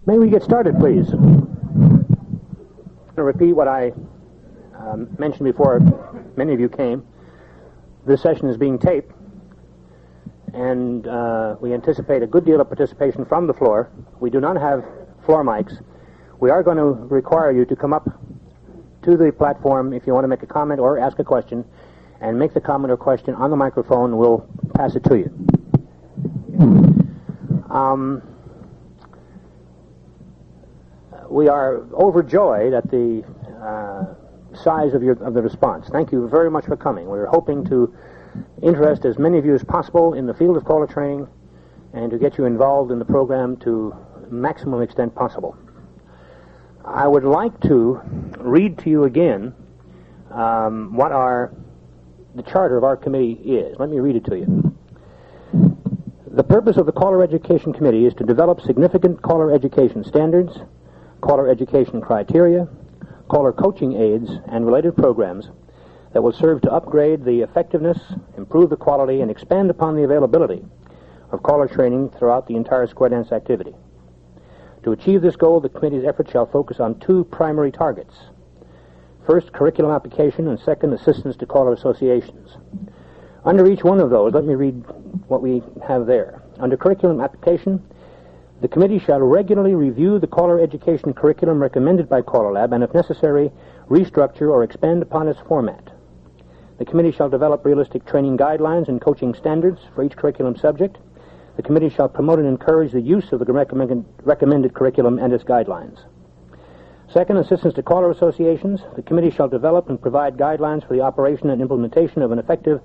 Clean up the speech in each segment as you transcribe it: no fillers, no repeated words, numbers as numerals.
May we get started, please? I'm going to repeat what I mentioned before many of you came. This session is being taped, and we anticipate a good deal of participation from the floor. We do not have floor mics. We are going to require you to come up to the platform if you want to make a comment or ask a question, and make the comment or question on the microphone. We'll pass it to you. We are overjoyed at the size of the response. Thank you very much for coming. We're hoping to interest as many of you as possible in the field of caller training and to get you involved in the program to maximum extent possible. I would like to read to you again what the charter of our committee is. Let me read it to you. The purpose of the Caller Education Committee is to develop significant caller education standards, caller education criteria, caller coaching aids, and related programs that will serve to upgrade the effectiveness, improve the quality, and expand upon the availability of caller training throughout the entire square dance activity. To achieve this goal, the committee's efforts shall focus on two primary targets. First, curriculum application, and second, assistance to caller associations. Under each one of those, let me read what we have there. Under curriculum application, the committee shall regularly review the caller education curriculum recommended by CALLERLAB and, if necessary, restructure or expand upon its format. The committee shall develop realistic training guidelines and coaching standards for each curriculum subject. The committee shall promote and encourage the use of the recommended curriculum and its guidelines. Second, assistance to caller associations. The committee shall develop and provide guidelines for the operation and implementation of an effective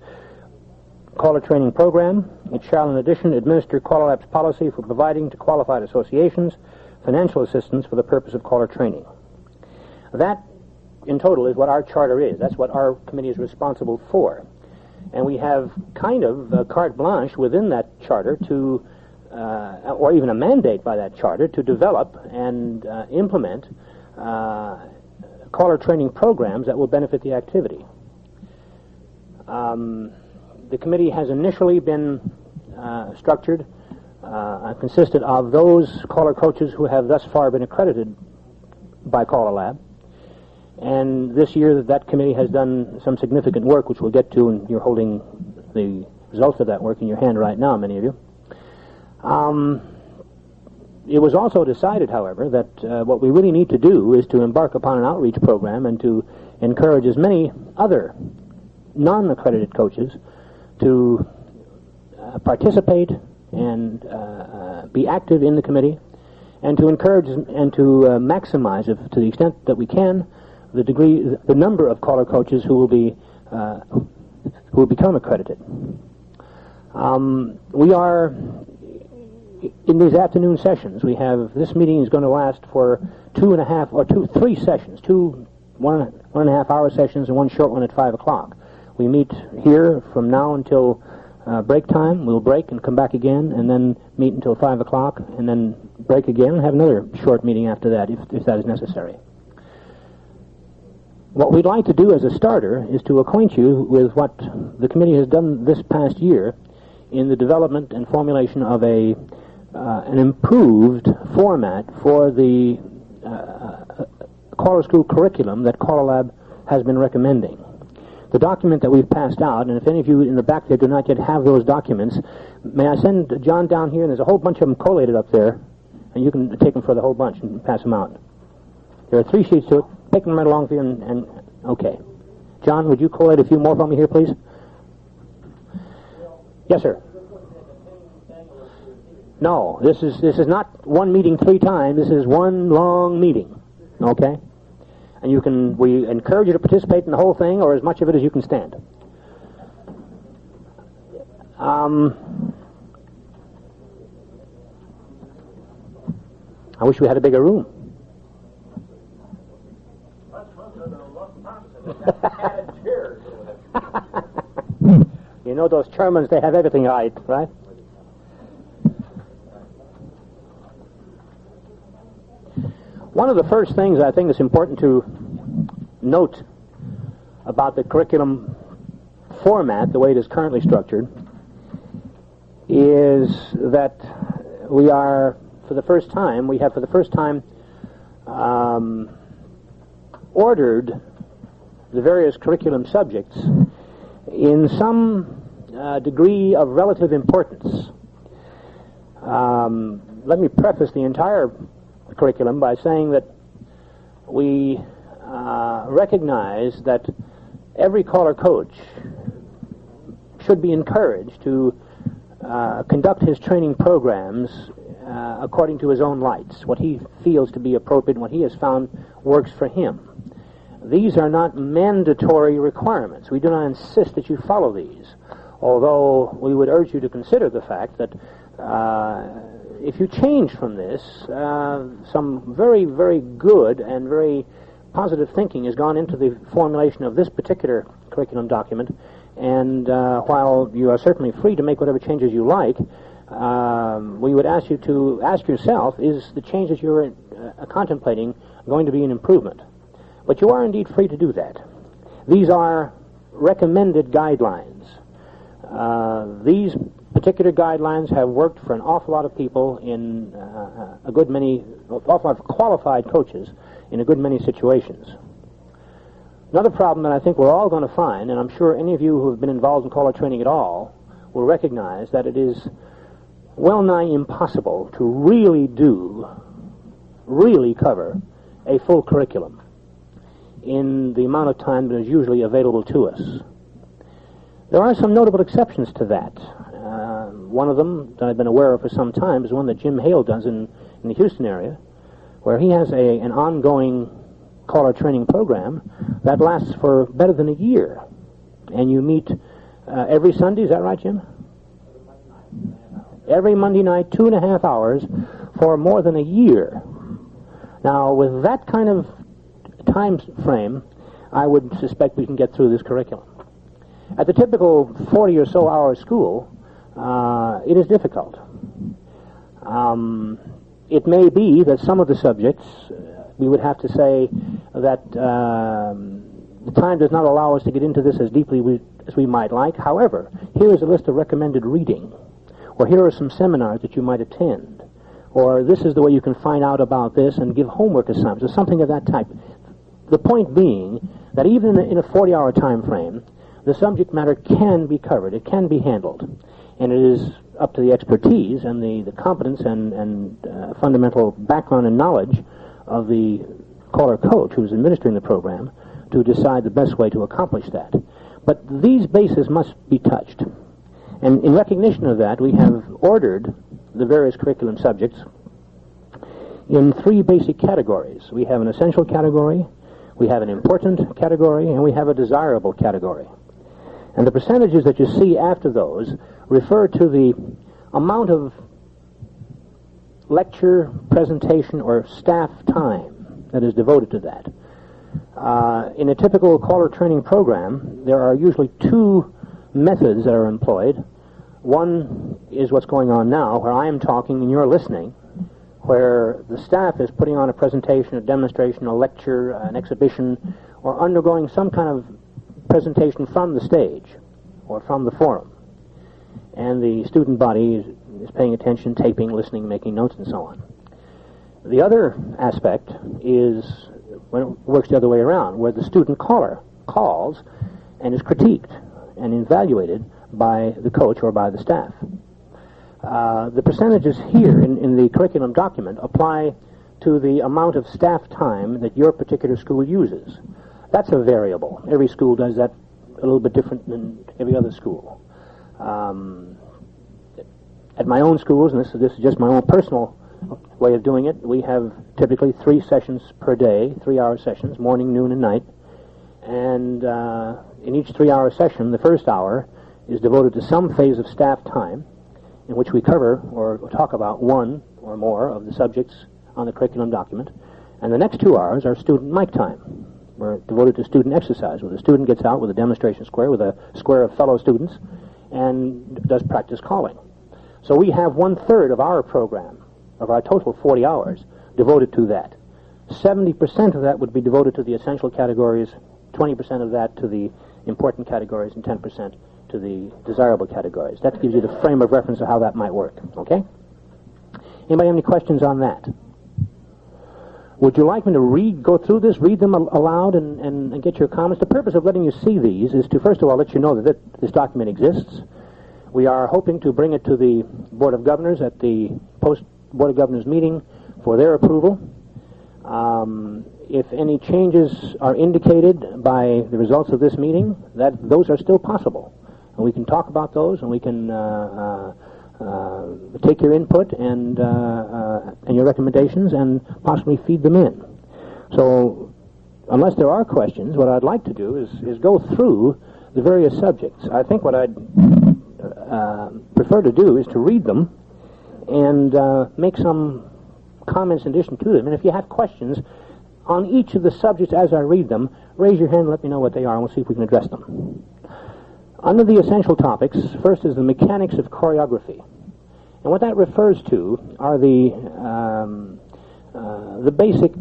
caller training program. It shall, in addition, administer CALLERLAB's policy for providing to qualified associations financial assistance for the purpose of caller training. That, in total, is what our charter is. That's what our committee is responsible for. And we have kind of carte blanche within that charter to, or even a mandate by that charter, to develop and implement caller training programs that will benefit the activity. The committee has initially been structured, consisted of those caller coaches who have thus far been accredited by CALLERLAB. And this year that committee has done some significant work, which we'll get to, and you're holding the results of that work in your hand right now, many of you. It was also decided, however, that what we really need to do is to embark upon an outreach program and to encourage as many other non-accredited coaches to participate and be active in the committee, and to encourage and to maximize, if, to the extent that we can, the number of caller coaches who will become accredited. We are in these afternoon sessions. We have this meeting is going to last for 3 sessions, 1.5 hour sessions, and one short one at 5 o'clock. We meet here from now until break time. We'll break and come back again, and then meet until 5 o'clock, and then break again and have another short meeting after that, if that is necessary. What we'd like to do as a starter is to acquaint you with what the committee has done this past year in the development and formulation of an improved format for the caller school curriculum that CALLERLAB has been recommending. The document that we've passed out, and if any of you in the back there do not yet have those documents, may I send John down here, and there's a whole bunch of them collated up there, and you can take them for the whole bunch and pass them out. There are 3 sheets to it. Take them right along for you, and okay. John, would you collate a few more for me here, please? Yes, sir. No, this is not one meeting 3 times. This is one long meeting. Okay? And we encourage you to participate in the whole thing, or as much of it as you can stand. I wish we had a bigger room. You know those Germans, they have everything right? One of the first things I think is important to note about the curriculum format, the way it is currently structured, is that we are for the first time, ordered the various curriculum subjects in some degree of relative importance. Let me preface the entire curriculum by saying that we recognize that every caller coach should be encouraged to conduct his training programs according to his own lights, what he feels to be appropriate and what he has found works for him. These are not mandatory requirements. We do not insist that you follow these, although we would urge you to consider the fact that if you change from this, some very, very good and very positive thinking has gone into the formulation of this particular curriculum document, and while you are certainly free to make whatever changes you like, we would ask you to ask yourself, is the change that you're contemplating going to be an improvement? But you are indeed free to do that. These are recommended guidelines. These particular guidelines have worked for an awful lot of people in awful lot of qualified coaches in a good many situations. Another problem that I think we're all going to find, and I'm sure any of you who have been involved in caller training at all will recognize that it is well nigh impossible to really cover a full curriculum in the amount of time that is usually available to us. There are some notable exceptions to that. One of them that I've been aware of for some time is one that Jim Hale does in the Houston area, where he has an ongoing caller training program that lasts for better than a year. And you meet every Sunday, is that right, Jim? Every Monday night, 2.5 hours for more than a year. Now, with that kind of time frame, I would suspect we can get through this curriculum. At the typical 40 or so hour school, it is difficult. It may be that some of the subjects, we would have to say that the time does not allow us to get into this as deeply as we might like. However, here is a list of recommended reading, or here are some seminars that you might attend, or this is the way you can find out about this and give homework assignments, or something of that type. The point being that even in a 40-hour time frame, the subject matter can be covered, it can be handled, and it is up to the expertise and the competence and fundamental background and knowledge of the caller coach who is administering the program to decide the best way to accomplish that. But these bases must be touched. And in recognition of that, we have ordered the various curriculum subjects in 3 basic categories. We have an essential category, we have an important category, and we have a desirable category. And the percentages that you see after those refer to the amount of lecture, presentation, or staff time that is devoted to that. In a typical caller training program, there are usually 2 methods that are employed. One is what's going on now, where I am talking and you're listening, where the staff is putting on a presentation, a demonstration, a lecture, an exhibition, or undergoing some kind of presentation from the stage or from the forum. And the student body is paying attention, taping, listening, making notes, and so on. The other aspect is when it works the other way around, where the student caller calls and is critiqued and evaluated by the coach or by the staff. The percentages here in the curriculum document apply to the amount of staff time that your particular school uses. That's a variable. Every school does that a little bit different than every other school. At my own schools, and this is just my own personal way of doing it, we have typically 3 sessions per day, 3-hour sessions, morning, noon, and night. And in each 3-hour session, the first hour is devoted to some phase of staff time in which we cover or talk about one or more of the subjects on the curriculum document. And the next 2 hours are student mic time. We're devoted to student exercise, where the student gets out with a demonstration square, with a square of fellow students, and does practice calling. So we have 1/3 of our program, of our total 40 hours, devoted to that. 70% of that would be devoted to the essential categories, 20% of that to the important categories, and 10% to the desirable categories. That gives you the frame of reference of how that might work, okay? Anybody have any questions on that? Would you like me to go through this, read them aloud, and get your comments? The purpose of letting you see these is to, first of all, let you know that this document exists. We are hoping to bring it to the Board of Governors at the post-Board of Governors meeting for their approval. If any changes are indicated by the results of this meeting, those are still possible. And we can talk about those, and we can take your input and your recommendations and possibly feed them in. So, unless there are questions, what I'd like to do is go through the various subjects. I think what I'd prefer to do is to read them and make some comments in addition to them. And if you have questions on each of the subjects as I read them, raise your hand and let me know what they are, and we'll see if we can address them. Under the essential topics, first is the mechanics of choreography. And what that refers to are the basic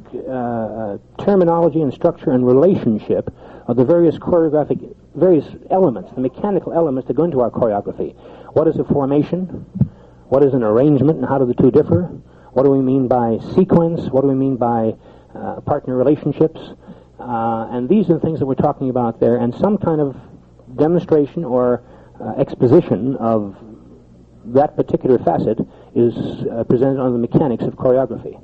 terminology and structure and relationship of the various elements, the mechanical elements that go into our choreography. What is a formation? What is an arrangement, and how do the two differ? What do we mean by sequence? What do we mean by partner relationships? And these are the things that we're talking about there, and some kind of demonstration or exposition of that particular facet is presented on the mechanics of choreography.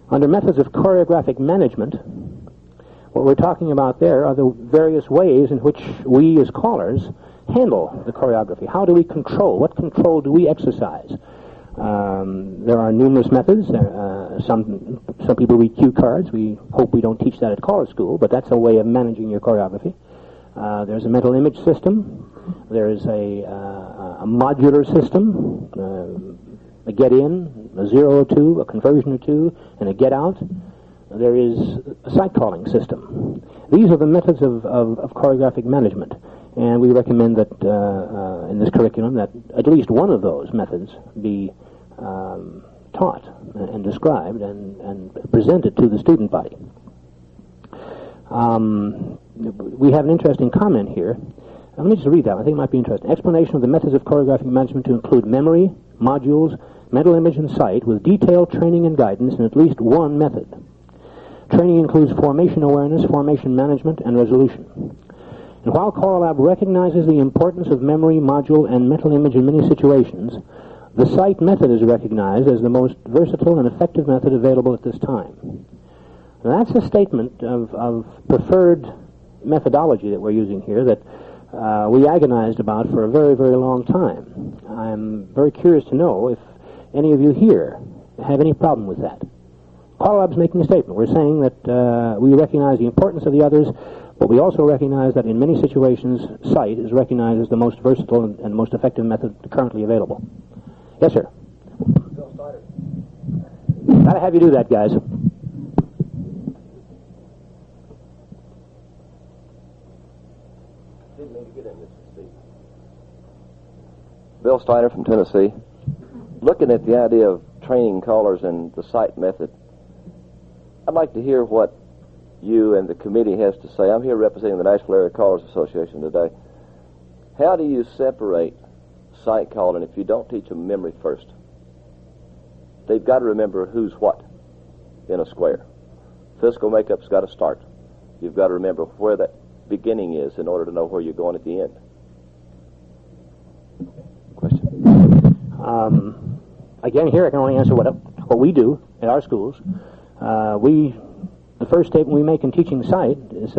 Under methods of choreographic management, what we're talking about there are the various ways in which we as callers handle the choreography. How do we control? What control do we exercise? There are numerous methods. Some people read cue cards. We hope we don't teach that at caller school, but that's a way of managing your choreography. There's a mental image system. There is a modular system, a get in, a 0 or 2, a conversion or 2, and a get out. There is a sight calling system. These are the methods of choreographic management, and we recommend that in this curriculum that at least one of those methods be taught and described and presented to the student body. We have an interesting comment here. Let me just read that. I think it might be interesting. Explanation of the methods of choreographic management to include memory, modules, mental image, and sight with detailed training and guidance in at least one method. Training includes formation awareness, formation management, and resolution. And while CALLERLAB recognizes the importance of memory, module, and mental image in many situations, the sight method is recognized as the most versatile and effective method available at this time. Now, that's a statement of preferred methodology that we're using here that we agonized about for a very, very long time. I'm very curious to know if any of you here have any problem with that. CALLERLAB's making a statement. We're saying that we recognize the importance of the others, but we also recognize that in many situations, sight is recognized as the most versatile and most effective method currently available. Yes, sir? Gotta have you do that, guys. Bill Steiner from Tennessee. Looking at the idea of training callers and the sight method, I'd like to hear what you and the committee has to say. I'm here representing the National Area Callers Association today. How do you separate sight calling if you don't teach them memory first? They've got to remember who's what in a square. Physical makeup's got to start. You've got to remember where that beginning is in order to know where you're going at the end. Question? Again, here I can only answer what we do at our schools. The first statement we make in teaching sight is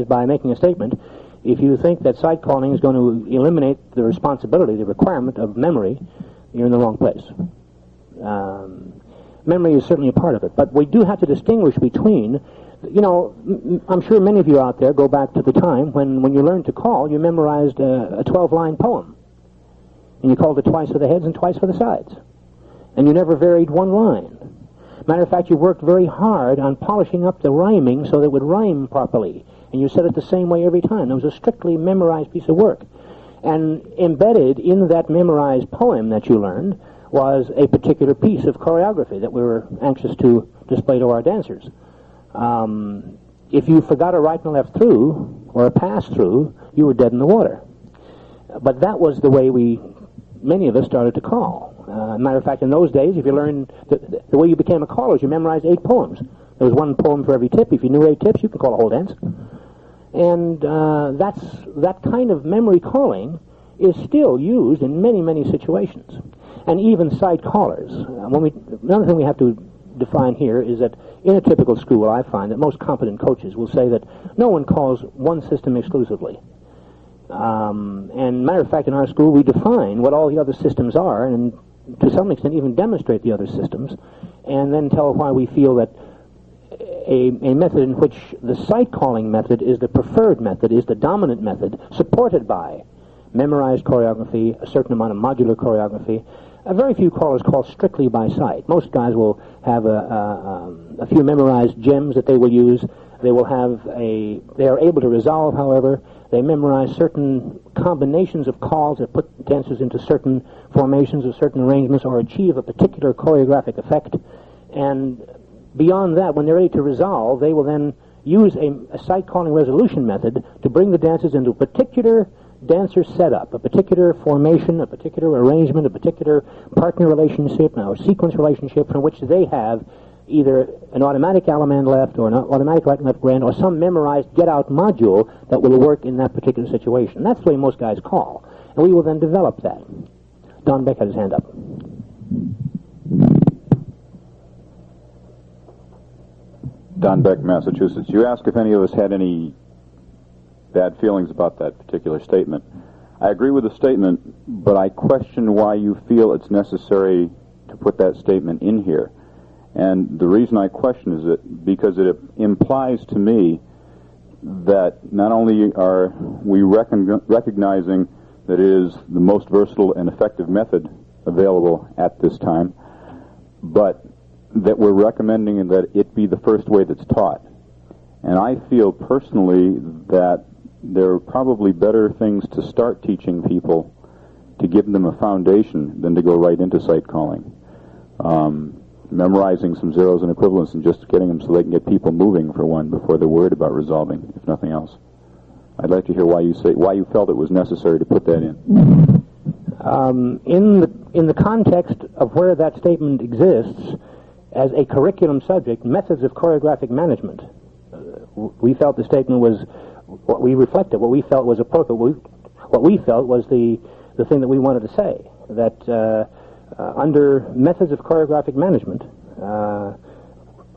by making a statement. If you think that sight calling is going to eliminate the responsibility, the requirement of memory, you're in the wrong place. Memory is certainly a part of it, but we do have to distinguish between, I'm sure many of you out there go back to the time when you learned to call, you memorized a 12-line poem. And you called it twice for the heads and twice for the sides. And you never varied one line. Matter of fact, you worked very hard on polishing up the rhyming so that it would rhyme properly. And you said it the same way every time. It was a strictly memorized piece of work. And embedded in that memorized poem that you learned was a particular piece of choreography that we were anxious to display to our dancers. If you forgot a right and a left through, or a pass through, you were dead in the water. But that was the way many of us started to call. Matter of fact, in those days, if you learned the way you became a caller is you memorized 8 poems. There was 1 poem for every tip. If you knew 8 tips, you could call a whole dance. And that kind of memory calling is still used in many, many situations. And even sight callers. Another thing we have to define here is that in a typical school, I find that most competent coaches will say that no one calls one system exclusively. And matter of fact, in our school, we define what all the other systems are, and to some extent even demonstrate the other systems, and then tell why we feel that a method in which the sight calling method is the preferred method, is the dominant method, supported by memorized choreography, a certain amount of modular choreography. Very few callers call strictly by sight. Most guys will have a few memorized gems that they will use. They are able to resolve, however. They memorize certain combinations of calls that put dancers into certain formations or certain arrangements or achieve a particular choreographic effect. And beyond that, when they're ready to resolve, they will then use a sight calling resolution method to bring the dancers into a particular dancer setup, a particular formation, a particular arrangement, a particular partner relationship or sequence relationship from which they have either an automatic element left or an automatic right and left grand or some memorized get-out module that will work in that particular situation. That's the way most guys call. And we will then develop that. Don Beck had his hand up. Don Beck, Massachusetts. You asked if any of us had any bad feelings about that particular statement. I agree with the statement, but I question why you feel it's necessary to put that statement in here. And the reason I question is that because it implies to me that not only are we recognizing that it is the most versatile and effective method available at this time, but that we're recommending that it be the first way that's taught. And I feel personally that there are probably better things to start teaching people to give them a foundation than to go right into sight calling. Memorizing some zeros and equivalents and just getting them so they can get people moving for one before they're worried about resolving, if nothing else. I'd like to hear why you felt it was necessary to put that in. In the context of where that statement exists as a curriculum subject, methods of choreographic management, we felt the statement was what we reflected, what we felt was appropriate, what we felt was the thing that we wanted to say, that under methods of choreographic management,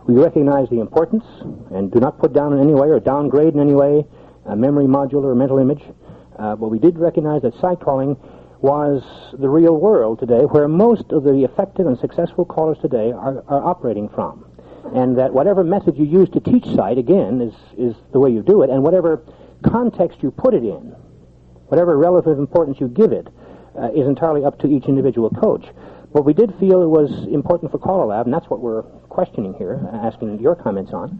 we recognize the importance and do not put down in any way or downgrade in any way a memory module or a mental image. But we did recognize that sight calling was the real world today, where most of the effective and successful callers today are operating from. And that whatever method you use to teach sight, again, is the way you do it, and whatever context you put it in, whatever relative importance you give it, is entirely up to each individual coach. But we did feel it was important for CALLERLAB, and that's what we're questioning here, asking your comments on,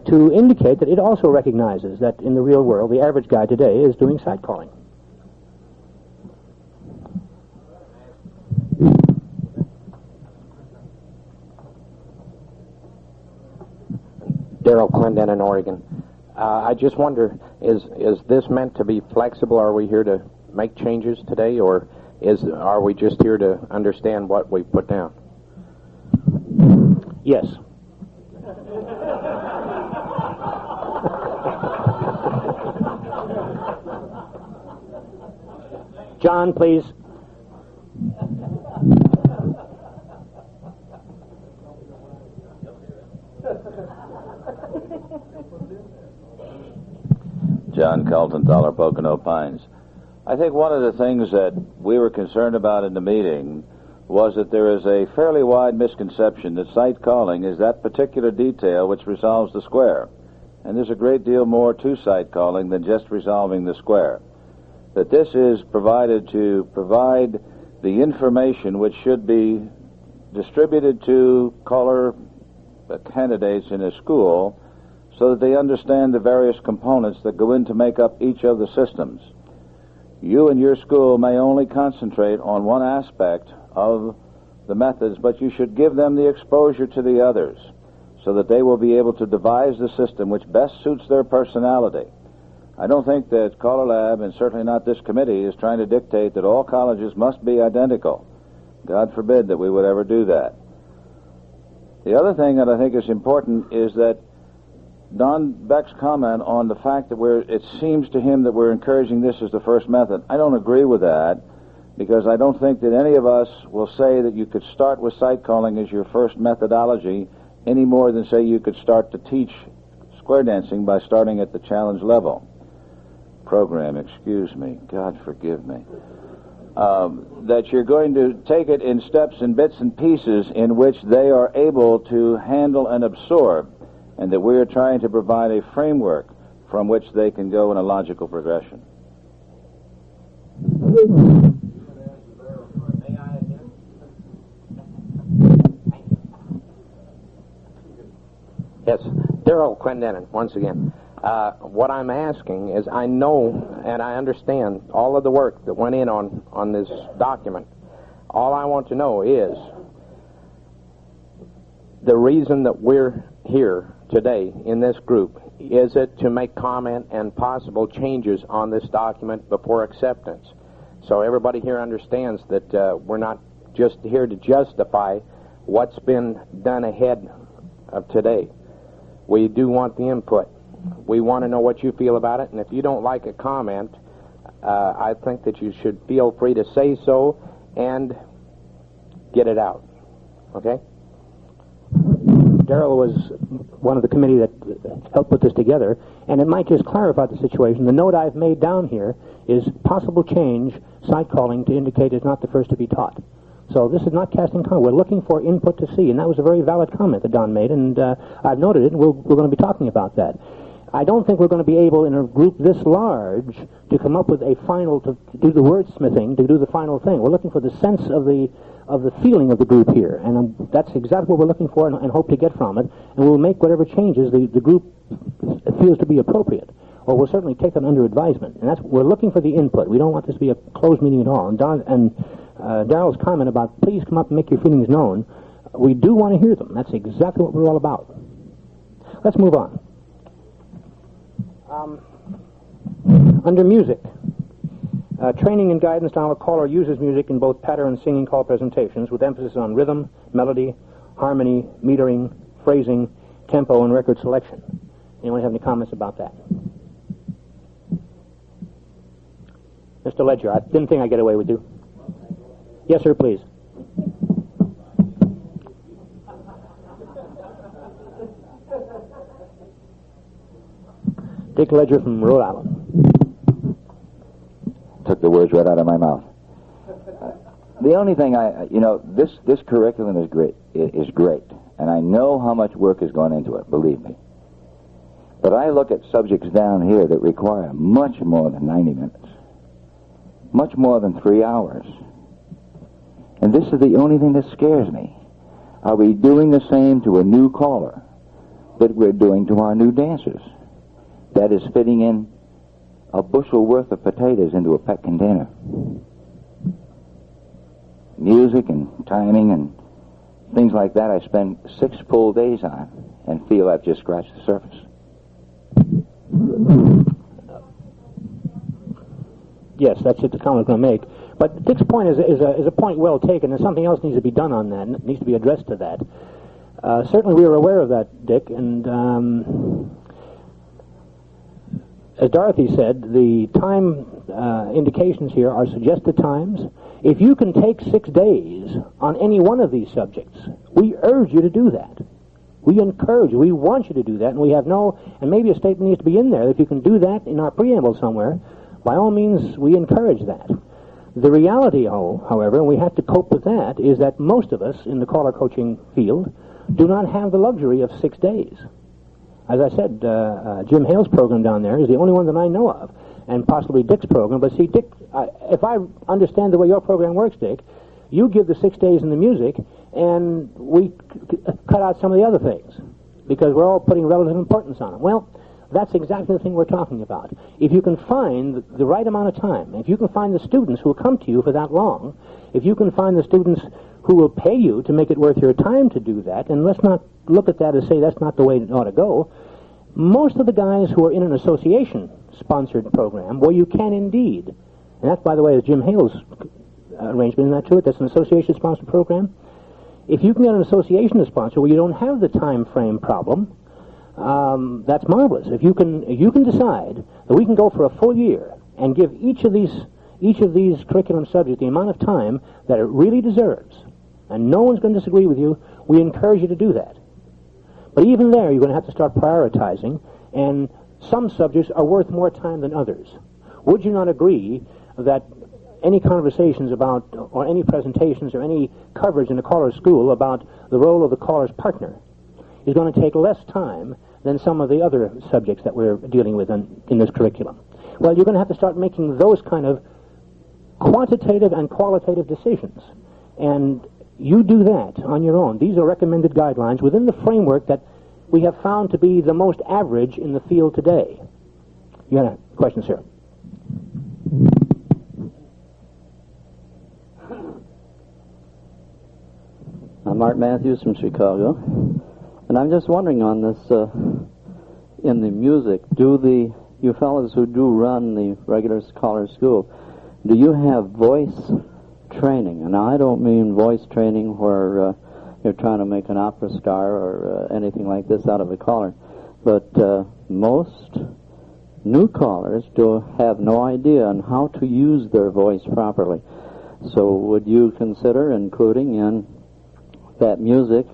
to indicate that it also recognizes that in the real world, the average guy today is doing sight calling. Darrell Clendon in Oregon. I just wonder, is this meant to be flexible? Are we here to make changes today, or are we just here to understand what we put down? Yes. John, please. John Colton-Thaler, Pocono Pines. I think one of the things that we were concerned about in the meeting was that there is a fairly wide misconception that sight calling is that particular detail which resolves the square. And there's a great deal more to sight calling than just resolving the square. That this is provided to provide the information which should be distributed to caller candidates in a school so that they understand the various components that go in to make up each of the systems. You and your school may only concentrate on one aspect of the methods, but you should give them the exposure to the others so that they will be able to devise the system which best suits their personality. I don't think that CALLERLAB, and certainly not this committee, is trying to dictate that all colleges must be identical. God forbid that we would ever do that. The other thing that I think is important is that Don Beck's comment on the fact that it seems to him that we're encouraging this as the first method. I don't agree with that, because I don't think that any of us will say that you could start with sight calling as your first methodology any more than say you could start to teach square dancing by starting at the challenge level. Program, excuse me, God forgive me. That you're going to take it in steps and bits and pieces in which they are able to handle and absorb, and that we are trying to provide a framework from which they can go in a logical progression. Yes, Darrell Clendenin, once again. What I'm asking is, I know and I understand all of the work that went in on this document. All I want to know is the reason that we're here today in this group. Is it to make comment and possible changes on this document before acceptance? So everybody here understands that we're not just here to justify what's been done ahead of today. We do want the input. We want to know what you feel about it, and if you don't like a comment, I think that you should feel free to say so and get it out. Okay? Darrell was one of the committee that helped put this together, and it might just clarify the situation. The note I've made down here is possible change, sight calling, to indicate it's not the first to be taught. So this is not casting comment. We're looking for input to see, and that was a very valid comment that Don made, and I've noted it, and we're going to be talking about that. I don't think we're going to be able, in a group this large, to come up with a final, to do the wordsmithing, to do the final thing. We're looking for the sense of the feeling of the group here, and that's exactly what we're looking for and hope to get from it, and we'll make whatever changes the group feels to be appropriate, or we'll certainly take them under advisement. And that's, we're looking for the input. We don't want this to be a closed meeting at all. And Darrell's comment about please come up and make your feelings known, we do want to hear them. That's exactly what we're all about. Let's move on. Under music, training and guidance on how a caller uses music in both patter and singing call presentations, with emphasis on rhythm, melody, harmony, metering, phrasing, tempo, and record selection. Anyone have any comments about that? Mr. Ledger, I didn't think I'd get away with you. Yes, sir, please. Dick Ledger from Rhode Island. Took the words right out of my mouth. The only thing this curriculum is great, and I know how much work has gone into it, believe me. But I look at subjects down here that require much more than 90 minutes, much more than 3 hours. And this is the only thing that scares me. Are we doing the same to a new caller that we're doing to our new dancers? That is fitting in a bushel worth of potatoes into a pet container. Music and timing and things like that I spend 6 full days on and feel I've just scratched the surface. Yes, that's what the comment I'm going to make. But Dick's point is a point well taken, and something else needs to be done on that, and it needs to be addressed to that. Certainly we are aware of that, Dick, and as Dorothy said, the time indications here are suggested times. If you can take 6 days on any one of these subjects, we urge you to do that. We encourage you. We want you to do that, and we have and maybe a statement needs to be in there. If you can do that in our preamble somewhere, by all means, we encourage that. The reality, however, and we have to cope with that, is that most of us in the caller coaching field do not have the luxury of 6 days. As I said, Jim Hale's program down there is the only one that I know of, and possibly Dick's program. But see, Dick, if I understand the way your program works, Dick, you give the 6 days in the music, and we cut out some of the other things, because we're all putting relative importance on them. Well, that's exactly the thing we're talking about. If you can find the right amount of time, if you can find the students who will come to you for that long, if you can find the students who will pay you to make it worth your time to do that, and let's not look at that and say that's not the way it ought to go. Most of the guys who are in an association-sponsored program, where you can indeed, and that's, by the way, Jim Hale's arrangement in that to it. That's an association-sponsored program. If you can get an association to sponsor where you don't have the time frame problem, that's marvelous. If you can decide that we can go for a full year and give each of these curriculum subjects the amount of time that it really deserves, and no one's going to disagree with you, we encourage you to do that. But even there, you're going to have to start prioritizing, and some subjects are worth more time than others. Would you not agree that any conversations about, or any presentations, or any coverage in the caller's school about the role of the caller's partner is going to take less time than some of the other subjects that we're dealing with in this curriculum? Well, you're going to have to start making those kind of quantitative and qualitative decisions. And you do that on your own. These are recommended guidelines within the framework that we have found to be the most average in the field today. You had a question, sir? I'm Art Matthews from Chicago, and I'm just wondering on this, in the music, you fellows who do run the regular caller school, do you have voice training? And I don't mean voice training where you're trying to make an opera star or anything like this out of a caller, but most new callers do have no idea on how to use their voice properly. So would you consider including in that music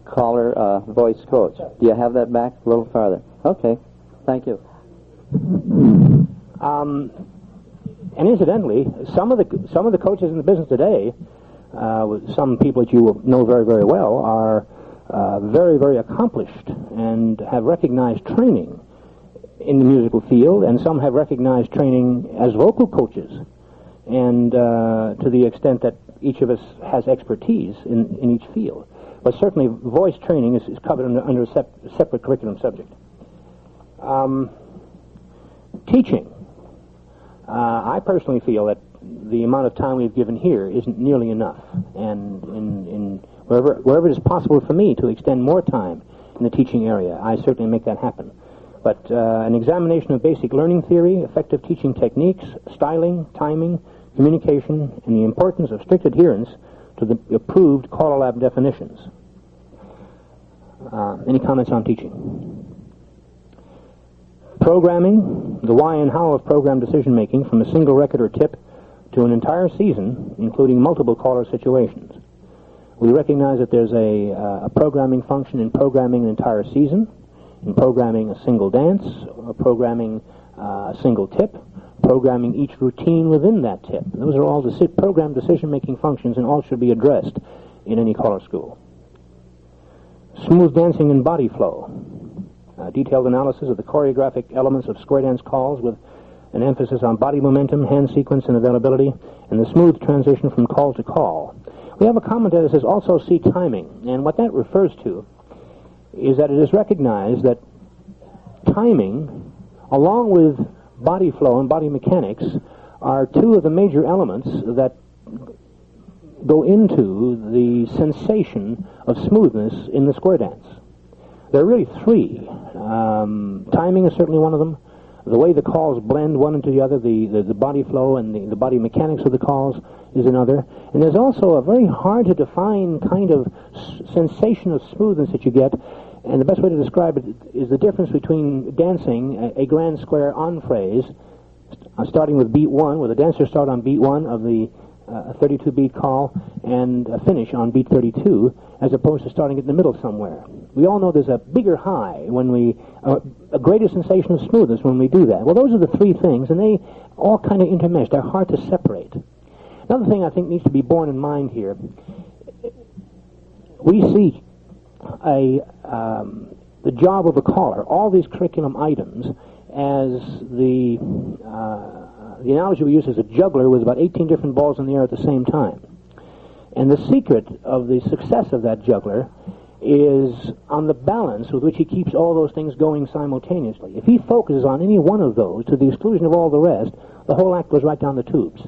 caller voice coach? Do you have that back a little farther? Okay, thank you. And incidentally, some of the coaches in the business today, some people that you know very, very well, are very, very accomplished and have recognized training in the musical field, and some have recognized training as vocal coaches, and to the extent that each of us has expertise in each field. But certainly voice training is covered under a separate curriculum subject. Teaching. I personally feel that the amount of time we've given here isn't nearly enough, and in wherever it is possible for me to extend more time in the teaching area, I certainly make that happen. But an examination of basic learning theory, effective teaching techniques, styling, timing, communication, and the importance of strict adherence to the approved CALLERLAB definitions. Any comments on teaching? Programming, the why and how of program decision-making from a single record or tip to an entire season, including multiple caller situations. We recognize that there's a programming function in programming an entire season, in programming a single dance, or programming a single tip, programming each routine within that tip. Those are all program decision-making functions, and all should be addressed in any caller school. Smooth dancing and body flow. Detailed analysis of the choreographic elements of square dance calls with an emphasis on body momentum, hand sequence, and availability, and the smooth transition from call to call. We have a commentary that says also see timing, and what that refers to is that it is recognized that timing, along with body flow and body mechanics, are two of the major elements that go into the sensation of smoothness in the square dance. There are really three. Timing is certainly one of them. The way the calls blend one into the other, the body flow and the body mechanics of the calls is another. And there's also a very hard to define kind of sensation of smoothness that you get. And the best way to describe it is the difference between dancing a grand square on phrase, starting with beat 1, where the dancers start on beat 1 of the 32-beat call and finish on beat 32, as opposed to starting in the middle somewhere. We all know there's a bigger high when a greater sensation of smoothness when we do that. Well, those are the three things, and they all kind of intermesh. They're hard to separate. Another thing I think needs to be borne in mind here, we see the job of a caller, all these curriculum items, as the analogy we use is a juggler with about 18 different balls in the air at the same time. And the secret of the success of that juggler is on the balance with which he keeps all those things going simultaneously. If he focuses on any one of those to the exclusion of all the rest, the whole act goes right down the tubes.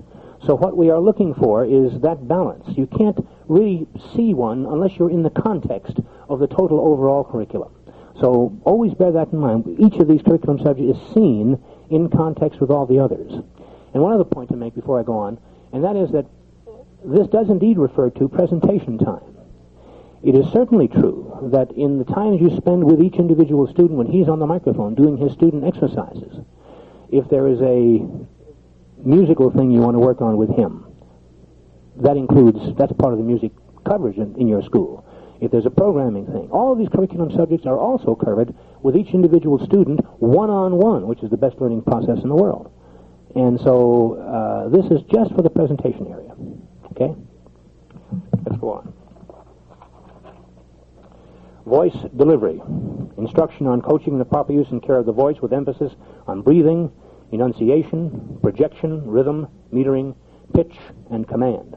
So what we are looking for is that balance. You can't really see one unless you're in the context of the total overall curriculum. So always bear that in mind. Each of these curriculum subjects is seen in context with all the others. And one other point to make before I go on, and that is that this does indeed refer to presentation time. It is certainly true that in the times you spend with each individual student when he's on the microphone doing his student exercises, if there is a musical thing you want to work on with him, that's part of the music coverage in your school. If there's a programming thing, all of these curriculum subjects are also covered with each individual student one-on-one, which is the best learning process in the world. And so this is just for the presentation area. Okay? Let's go on. Voice delivery. Instruction on coaching the proper use and care of the voice with emphasis on breathing, enunciation, projection, rhythm, metering, pitch, and command.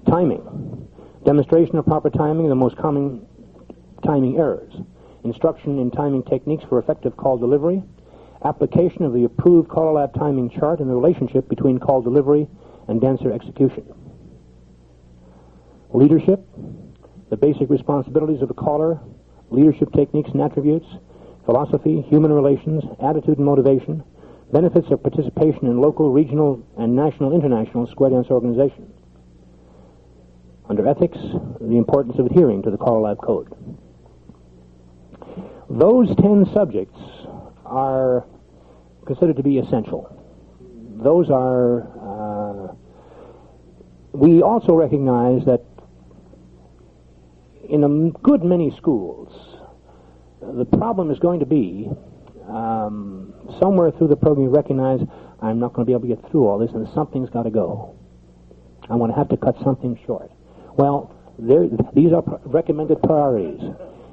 Timing. Demonstration of proper timing and the most common timing errors. Instruction in timing techniques for effective call delivery. Application of the approved CALLERLAB timing chart and the relationship between call delivery and dancer execution. Leadership. The basic responsibilities of a caller, leadership techniques and attributes, philosophy, human relations, attitude and motivation, benefits of participation in local, regional, and national, international square dance organizations. Under ethics, the importance of adhering to the CALLERLAB code. Those 10 subjects are considered to be essential. Those are, we also recognize that in a good many schools, the problem is going to be somewhere through the program you recognize, I'm not going to be able to get through all this and something's got to go. I'm going to have to cut something short. Well, these are recommended priorities.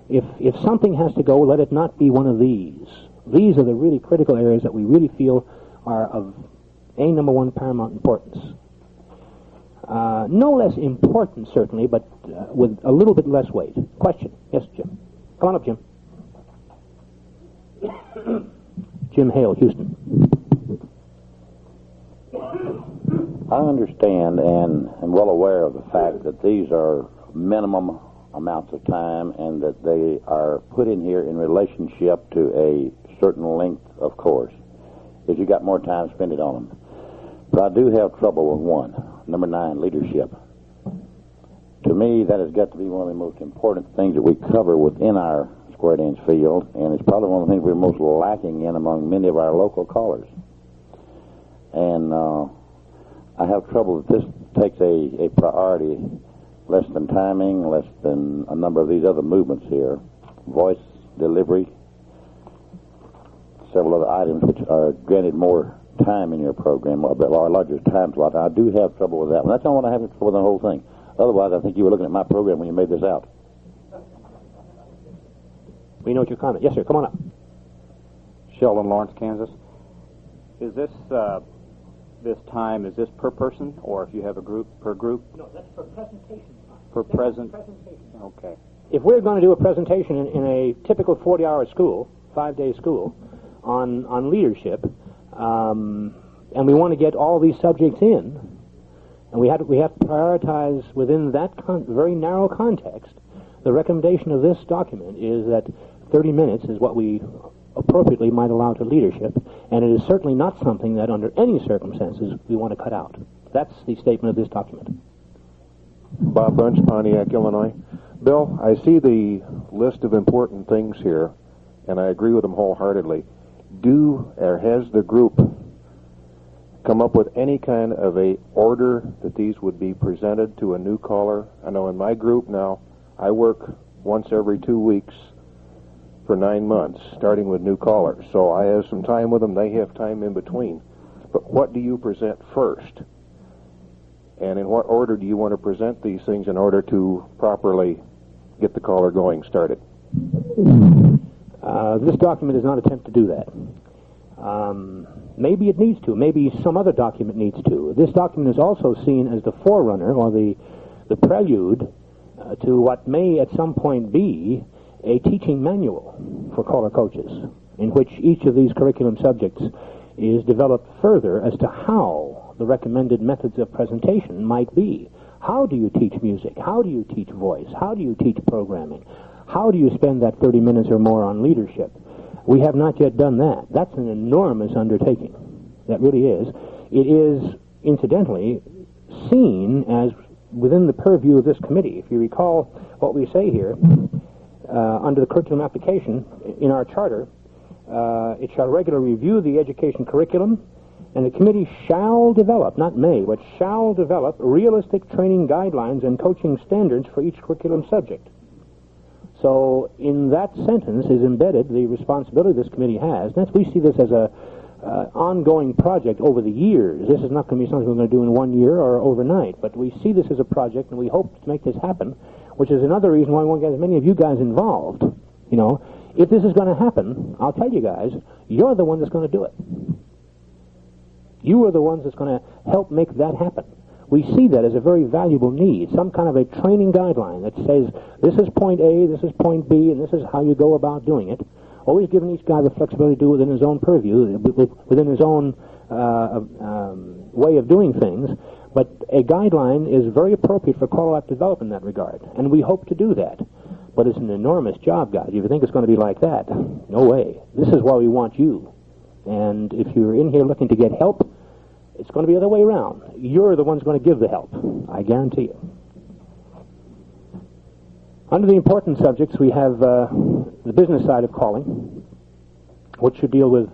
If something has to go, let it not be one of these. These are the really critical areas that we really feel are of number one paramount importance. No less important, certainly, but with a little bit less weight. Question? Yes, Jim. Come on up, Jim. Jim Hale, Houston. I understand and am well aware of the fact that these are minimum amounts of time and that they are put in here in relationship to a certain length of course. If you got more time, spend it on them. But I do have trouble with one, number 9, leadership. To me, that has got to be one of the most important things that we cover within our square dance field, and it's probably one of the things we're most lacking in among many of our local callers. And I have trouble that this takes a priority less than timing, less than a number of these other movements here. Voice, delivery, several other items which are granted more time in your program, or larger time slot. I do have trouble with that one. That's not what I have trouble with the whole thing. Otherwise, I think you were looking at my program when you made this out. We note your comment. Yes, sir. Come on up. Sheldon, Lawrence, Kansas. Is this this time, is this per person, or if you have a group, per group? No, that's for presentation time. Per present? Presentation time. Okay. If we're going to do a presentation in a typical 40-hour school, 5-day school, on leadership, and we want to get all these subjects in, and we have to prioritize within that very narrow context, the recommendation of this document is that 30 minutes is what we appropriately might allow to leadership, and it is certainly not something that under any circumstances we want to cut out. That's the statement of this document. Bob Bunch, Pontiac, Illinois. Bill, I see the list of important things here, and I agree with them wholeheartedly. Has the group come up with any kind of a order that these would be presented to a new caller? I know in my group now, I work once every 2 weeks for 9 months, starting with new callers. So I have some time with them, they have time in between. But what do you present first? And in what order do you want to present these things in order to properly get the caller going, started? This document does not attempt to do that. Maybe it needs to. Maybe some other document needs to. This document is also seen as the forerunner or the prelude to what may at some point be a teaching manual for caller coaches, in which each of these curriculum subjects is developed further as to how the recommended methods of presentation might be. How do you teach music? How do you teach voice? How do you teach programming? How do you spend that 30 minutes or more on leadership? We have not yet done that. That's an enormous undertaking. That really is. It is, incidentally, seen as within the purview of this committee. If you recall what we say here, under the curriculum application in our charter, it shall regularly review the education curriculum, and the committee shall develop, not may, but shall develop realistic training guidelines and coaching standards for each curriculum subject. So in that sentence is embedded the responsibility this committee has. And we see this as a ongoing project over the years. This is not going to be something we're going to do in 1 year or overnight, but we see this as a project, and we hope to make this happen, which is another reason why we want to get as many of you guys involved. You know, if this is going to happen, I'll tell you guys, you're the one that's going to do it. You are the ones that's going to help make that happen. We see that as a very valuable need, some kind of a training guideline that says, this is point A, this is point B, and this is how you go about doing it. Always giving each guy the flexibility to do it within his own purview, within his own way of doing things. But a guideline is very appropriate for CALLERLAB to develop in that regard, and we hope to do that. But it's an enormous job, guys. If you think it's going to be like that, no way. This is why we want you. And if you're in here looking to get help, it's going to be the other way around. You're the ones going to give the help. I guarantee you. Under the important subjects, we have the business side of calling, which should deal with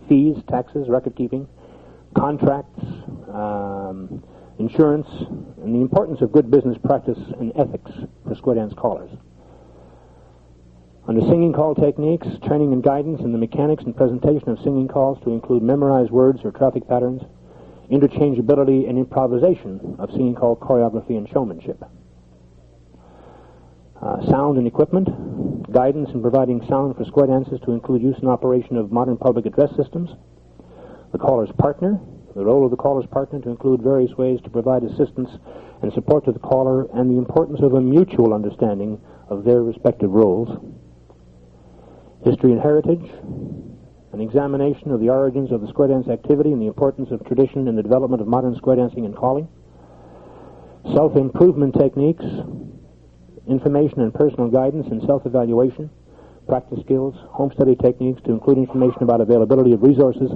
fees, taxes, record keeping, contracts, insurance, and the importance of good business practice and ethics for square dance callers. Under singing call techniques, training and guidance in the mechanics and presentation of singing calls to include memorized words or traffic patterns, interchangeability and improvisation of singing call choreography and showmanship. Sound and equipment, guidance in providing sound for square dances to include use and operation of modern public address systems. The caller's partner, the role of the caller's partner to include various ways to provide assistance and support to the caller, and the importance of a mutual understanding of their respective roles. History and heritage, an examination of the origins of the square dance activity and the importance of tradition in the development of modern square dancing and calling. Self-improvement techniques, information and personal guidance and self-evaluation, practice skills, home study techniques to include information about availability of resources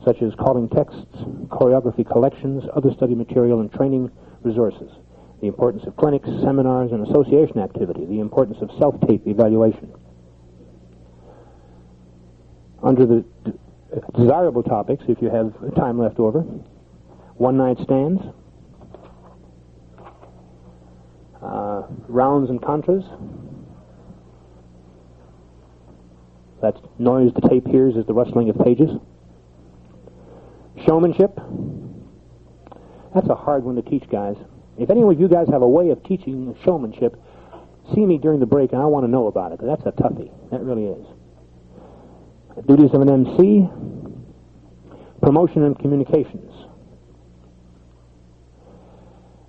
such as calling texts, choreography collections, other study material, and training resources. The importance of clinics, seminars, and association activity. The importance of self-tape evaluation. Under the desirable topics, if you have time left over, one-night stands, rounds and contras. That noise the tape hears is the rustling of pages. Showmanship. That's a hard one to teach, guys. If any of you guys have a way of teaching showmanship, see me during the break and I want to know about it, because that's a toughie. That really is. Duties of an MC. Promotion and communications.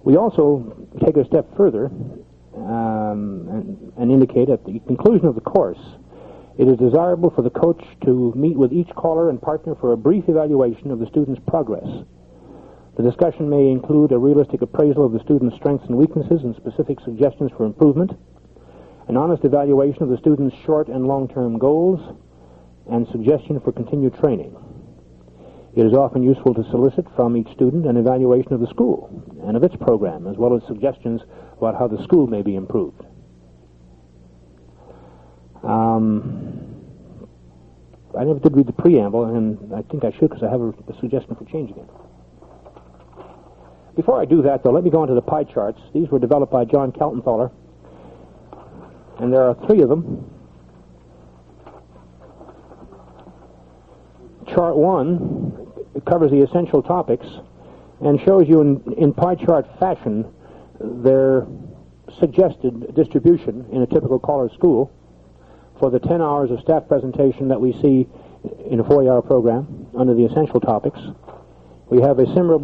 We also take a step further and indicate at the conclusion of the course, it is desirable for the coach to meet with each caller and partner for a brief evaluation of the student's progress. The discussion may include a realistic appraisal of the student's strengths and weaknesses and specific suggestions for improvement, an honest evaluation of the student's short and long-term goals, and suggestion for continued training. It is often useful to solicit from each student an evaluation of the school and of its program, as well as suggestions about how the school may be improved. I never did read the preamble, and I think I should because I have a suggestion for changing it. Before I do that, though, let me go into the pie charts. These were developed by John Kaltenthaler, and there are 3 of them. Chart 1 covers the essential topics and shows you in pie chart fashion their suggested distribution in a typical caller school for the 10 hours of staff presentation that we see in a 4-hour program under the essential topics. We have a similar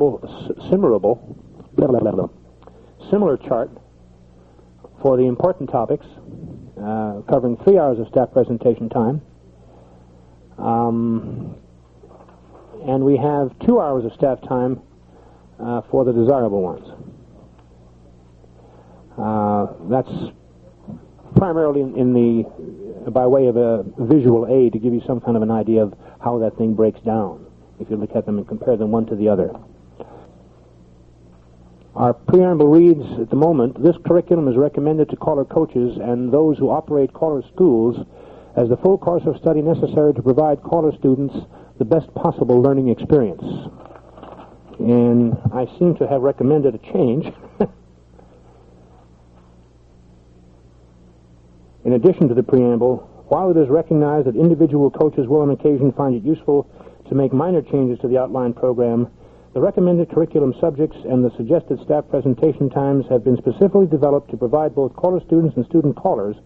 chart for the important topics covering 3 hours of staff presentation time. And we have 2 hours of staff time for the desirable ones. That's primarily by way of a visual aid to give you some kind of an idea of how that thing breaks down, if you look at them and compare them one to the other. Our preamble reads at the moment, this curriculum is recommended to caller coaches and those who operate caller schools as the full course of study necessary to provide caller students the best possible learning experience. And I seem to have recommended a change. In addition to the preamble, while it is recognized that individual coaches will on occasion find it useful to make minor changes to the outlined program, the recommended curriculum subjects and the suggested staff presentation times have been specifically developed to provide both caller students and student callers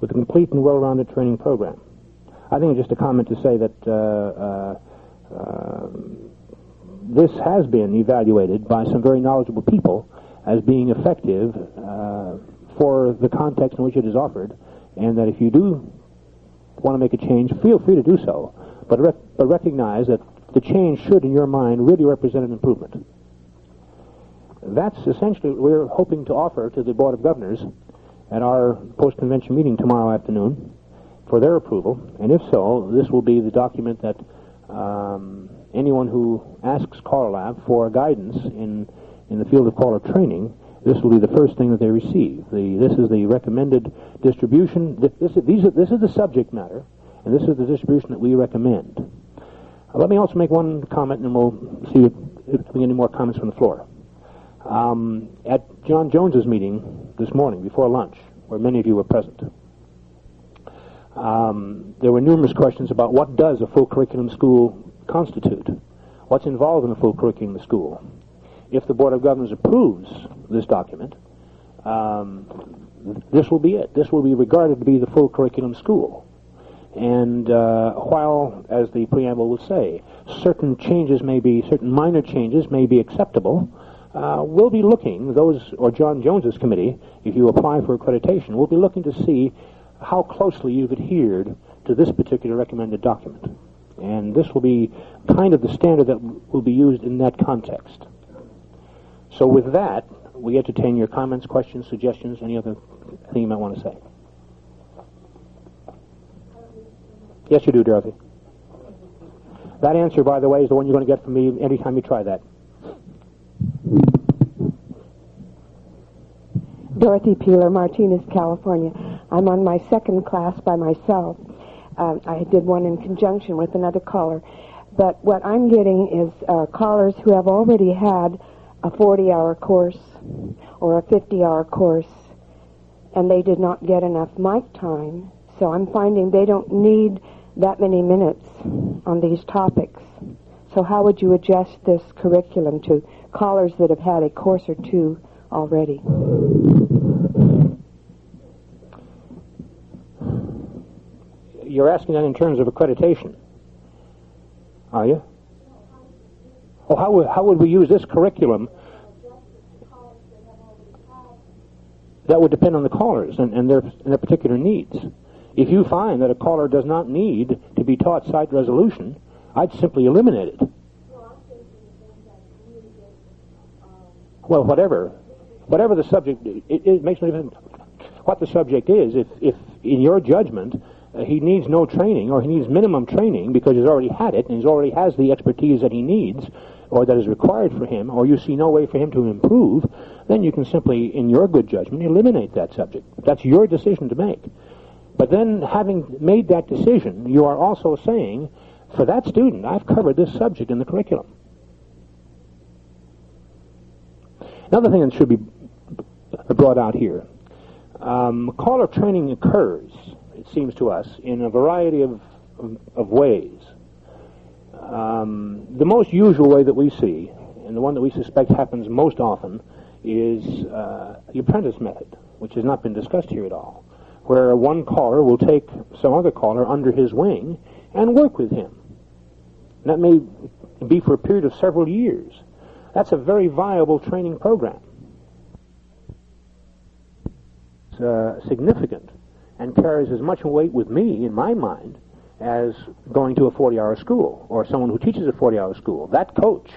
with a complete and well-rounded training program. I think it's just a comment to say that this has been evaluated by some very knowledgeable people as being effective for the context in which it is offered, and that if you do want to make a change, feel free to do so, but recognize that the change should, in your mind, really represent an improvement. That's essentially what we're hoping to offer to the Board of Governors at our post-convention meeting tomorrow afternoon for their approval, and if so, this will be the document that anyone who asks CALLERLAB for guidance in the field of caller training, this will be the first thing that they receive. This is the recommended distribution. This is the subject matter, and this is the distribution that we recommend. Let me also make one comment, and we'll see if we get any more comments from the floor. At John Jones's meeting this morning, before lunch, where many of you were present, there were numerous questions about what does a full curriculum school constitute? What's involved in a full curriculum school? If the Board of Governors approves this document, this will be it. This will be regarded to be the full curriculum school. And while, as the preamble will say, certain minor changes may be acceptable, we'll be looking, or John Jones's committee, if you apply for accreditation, we'll be looking to see how closely you've adhered to this particular recommended document. And this will be kind of the standard that will be used in that context. So with that, we entertain your comments, questions, suggestions, any other thing you might want to say. Yes, you do, Dorothy. That answer, by the way, is the one you're going to get from me anytime you try that. Dorothy Peeler, Martinez, California. I'm on my second class by myself. I did one in conjunction with another caller. But what I'm getting is callers who have already had a 40-hour course or a 50-hour course, and they did not get enough mic time. So I'm finding they don't need that many minutes on these topics. So how would you adjust this curriculum to callers that have had a course or two already? You're asking that in terms of accreditation, are you? Oh, how would we use this curriculum? That would depend on the callers and their particular needs. If you find that a caller does not need to be taught site resolution, I'd simply eliminate it. Well, whatever the subject, it makes no difference what the subject is. If in your judgment he needs no training, or he needs minimum training because he's already had it and he already has the expertise that he needs or that is required for him, or you see no way for him to improve, then you can simply, in your good judgment, eliminate that subject. That's your decision to make. But then, having made that decision, you are also saying, for that student, I've covered this subject in the curriculum. Another thing that should be brought out here, caller training occurs, it seems to us, in a variety of ways. The most usual way that we see, and the one that we suspect happens most often, is the apprentice method, which has not been discussed here at all, where one caller will take some other caller under his wing and work with him. And that may be for a period of several years. That's a very viable training program. It's significant and carries as much weight with me, in my mind, as going to a 40-hour school or someone who teaches a 40-hour school. That coach,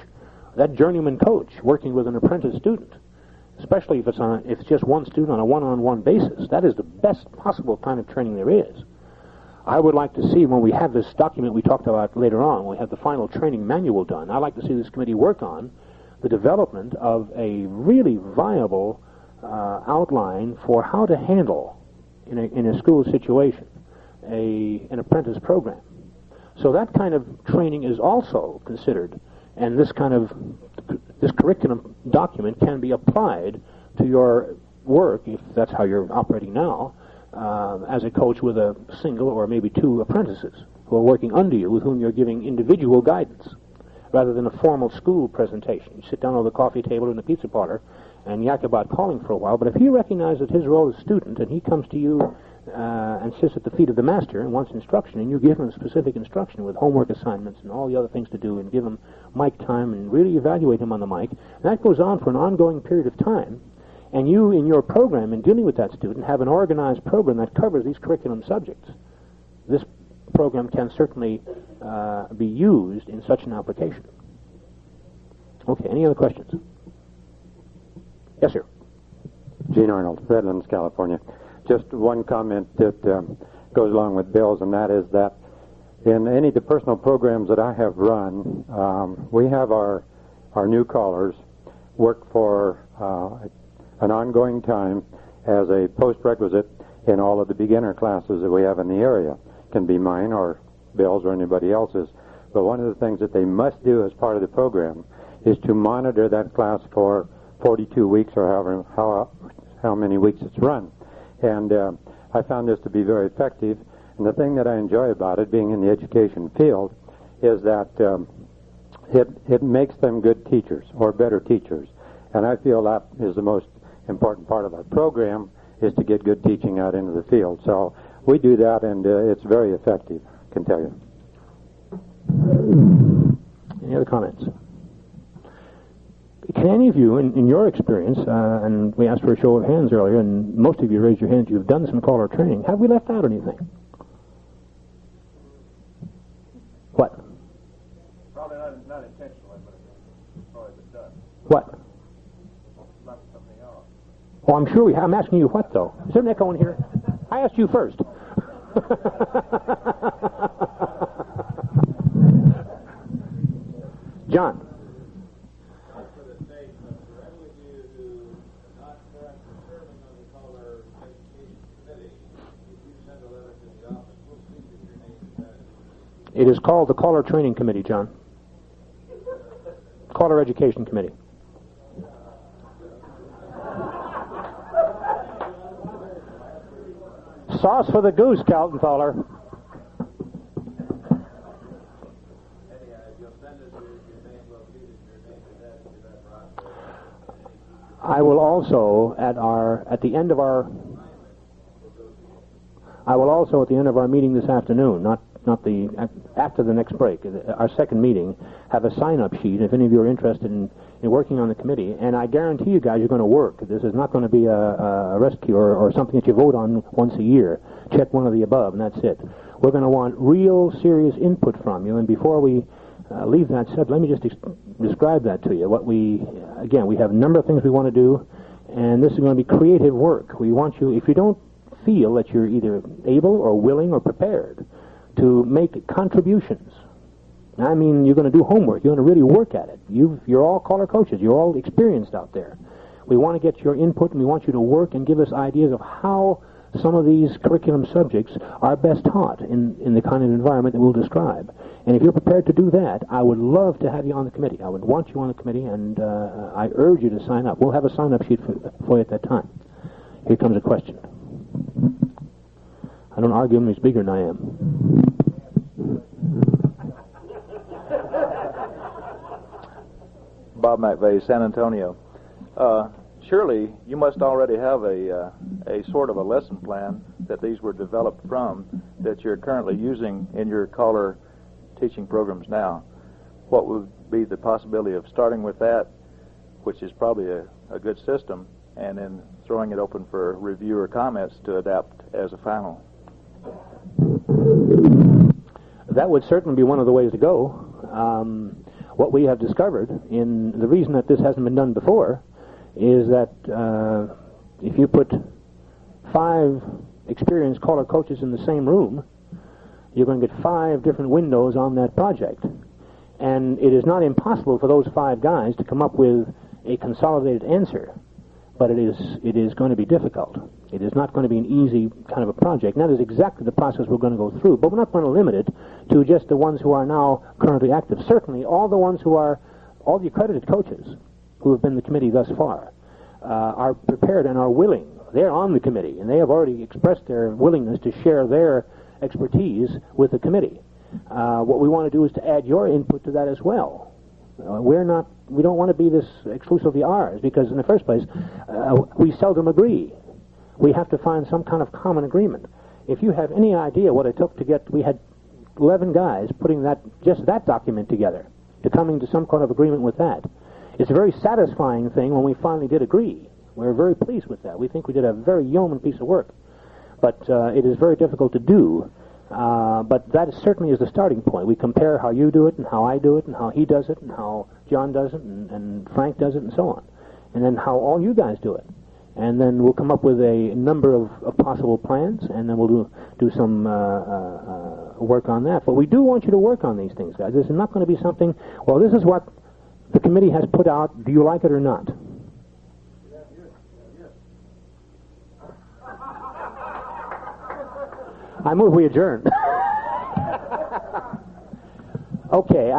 that journeyman coach, working with an apprentice student, especially if it's just one student on a one-on-one basis, that is the best possible kind of training there is. I would like to see, when we have this document we talked about later on, when we have the final training manual done, I'd like to see this committee work on the development of a really viable outline for how to handle in a school situation an apprentice program. So that kind of training is also considered, and this curriculum document can be applied to your work, if that's how you're operating now, as a coach with a single or maybe two apprentices who are working under you, with whom you're giving individual guidance, rather than a formal school presentation. You sit down over the coffee table in the pizza parlor and yak about calling for a while, but if he recognizes his role as student and he comes to you and sits at the feet of the master and wants instruction, and you give him specific instruction with homework assignments and all the other things to do, and give him mic time and really evaluate him on the mic, and that goes on for an ongoing period of time, and you, in your program, in dealing with that student, have an organized program that covers these curriculum subjects. This program can certainly be used in such an application. Okay, any other questions? Yes, sir. Gene Arnold, Redlands, California. Just one comment that goes along with Bill's, and that is that in any of the personal programs that I have run, we have our new callers work for an ongoing time as a postrequisite in all of the beginner classes that we have in the area. It can be mine or Bill's or anybody else's. But one of the things that they must do as part of the program is to monitor that class for 42 weeks or how many weeks it's run. And I found this to be very effective. And the thing that I enjoy about it, being in the education field, is that it makes them good teachers or better teachers. And I feel that is the most important part of our program, is to get good teaching out into the field. So we do that, and it's very effective, I can tell you. Any other comments? Can any of you, in your experience, and we asked for a show of hands earlier, and most of you raised your hands, you've done some caller training. Have we left out anything? What? Probably not intentionally, but it's probably been done. What? Left something else. Oh, I'm sure we have. I'm asking you what, though? Is there an echo in here? I asked you first. John. It is called the Caller Training Committee, John. Caller Education Committee. Sauce for the goose, Kaltenthaler. I will also at the end of our meeting this afternoon, after the next break, our second meeting, have a sign-up sheet if any of you are interested in working on the committee. And I guarantee you guys you're going to work. This is not going to be a rescue or something that you vote on once a year. Check one of the above, and that's it. We're going to want real serious input from you. And before we leave that said, let me just describe that to you. We have a number of things we want to do, and this is going to be creative work. We want you, if you don't feel that you're either able or willing or prepared to make contributions, I mean, you're going to do homework, you're going to really work at it. You're all caller coaches, you're all experienced out there. We want to get your input, and we want you to work and give us ideas of how some of these curriculum subjects are best taught in the kind of environment that we'll describe. And if you're prepared to do that, I would love to have you on the committee. I would want you on the committee, and I urge you to sign up. We'll have a sign-up sheet for you at that time. Here comes a question. I don't argue him, he's bigger than I am. Bob McVeigh, San Antonio. Surely you must already have a sort of a lesson plan that these were developed from that you're currently using in your caller teaching programs now. What would be the possibility of starting with that, which is probably a good system, and then throwing it open for review or comments to adapt as a final? That would certainly be one of the ways to go. What we have discovered, in the reason that this hasn't been done before, is that if you put 5 experienced caller coaches in the same room, you're going to get 5 different windows on that project. And it is not impossible for those 5 guys to come up with a consolidated answer, but it is going to be difficult. It is not going to be an easy kind of a project. And that is exactly the process we're going to go through. But we're not going to limit it to just the ones who are now currently active. Certainly, all the accredited coaches who have been in the committee thus far are prepared and are willing. They're on the committee, and they have already expressed their willingness to share their expertise with the committee. What we want to do is to add your input to that as well. We don't want to be this exclusively ours, because in the first place, we seldom agree. We have to find some kind of common agreement. If you have any idea what it took to we had 11 guys putting just that document together, to coming to some kind of agreement with that. It's a very satisfying thing when we finally did agree. We're very pleased with that. We think we did a very yeoman piece of work. But it is very difficult to do. But that certainly is the starting point. We compare how you do it and how I do it and how he does it and how John does it and Frank does it and so on. And then how all you guys do it. And then we'll come up with a number of possible plans, and then we'll do some work on that. But we do want you to work on these things, guys. This is not going to be something, well, this is what the committee has put out. Do you like it or not? I move we adjourn. Okay,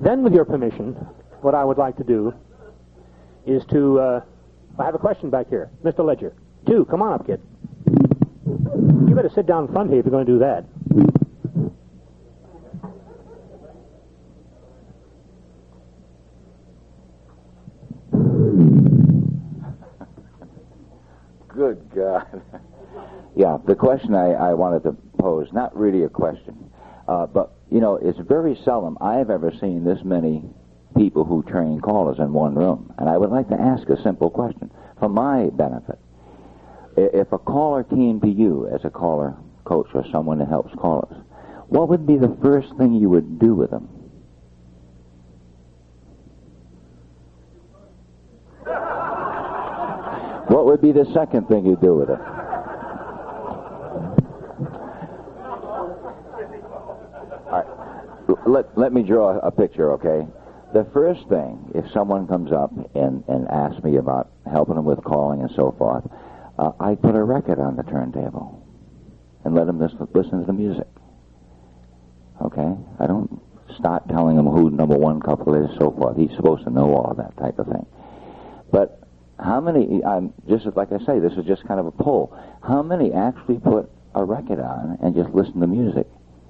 then with your permission, what I would like to do is to... I have a question back here. Mr. Ledger. 2, come on up, kid. You better sit down in front here if you're going to do that. Good God. Yeah, the question I wanted to pose, not really a question, but, you know, it's very seldom I've ever seen this many people who train callers in one room. And I would like to ask a simple question for my benefit. If a caller came to you as a caller coach or someone that helps callers, what would be the first thing you would do with them? What would be the second thing you'd do with it? All right. Let me draw a picture, okay? The first thing, if someone comes up and asks me about helping them with calling and so forth, I put a record on the turntable and let them listen to the music. Okay? I don't start telling him who number 1 couple is, so forth. He's supposed to know all that type of thing. But how many, just like I say, this is just kind of a poll, how many actually put a record on and just listen to music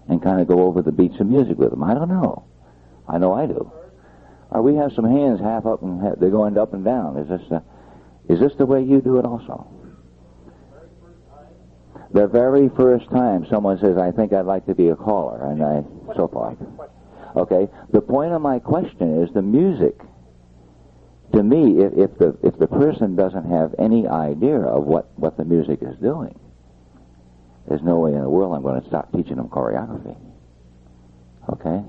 and kind of go over the beats of music with them? I don't know. I know I do. We have some hands half up and they're going up and down. Is this the way you do it also? The very first time someone says, I think I'd like to be a caller, and so forth. Okay, the point of my question is the music. To me, if the person doesn't have any idea of what the music is doing, there's no way in the world I'm going to start teaching them choreography. Okay?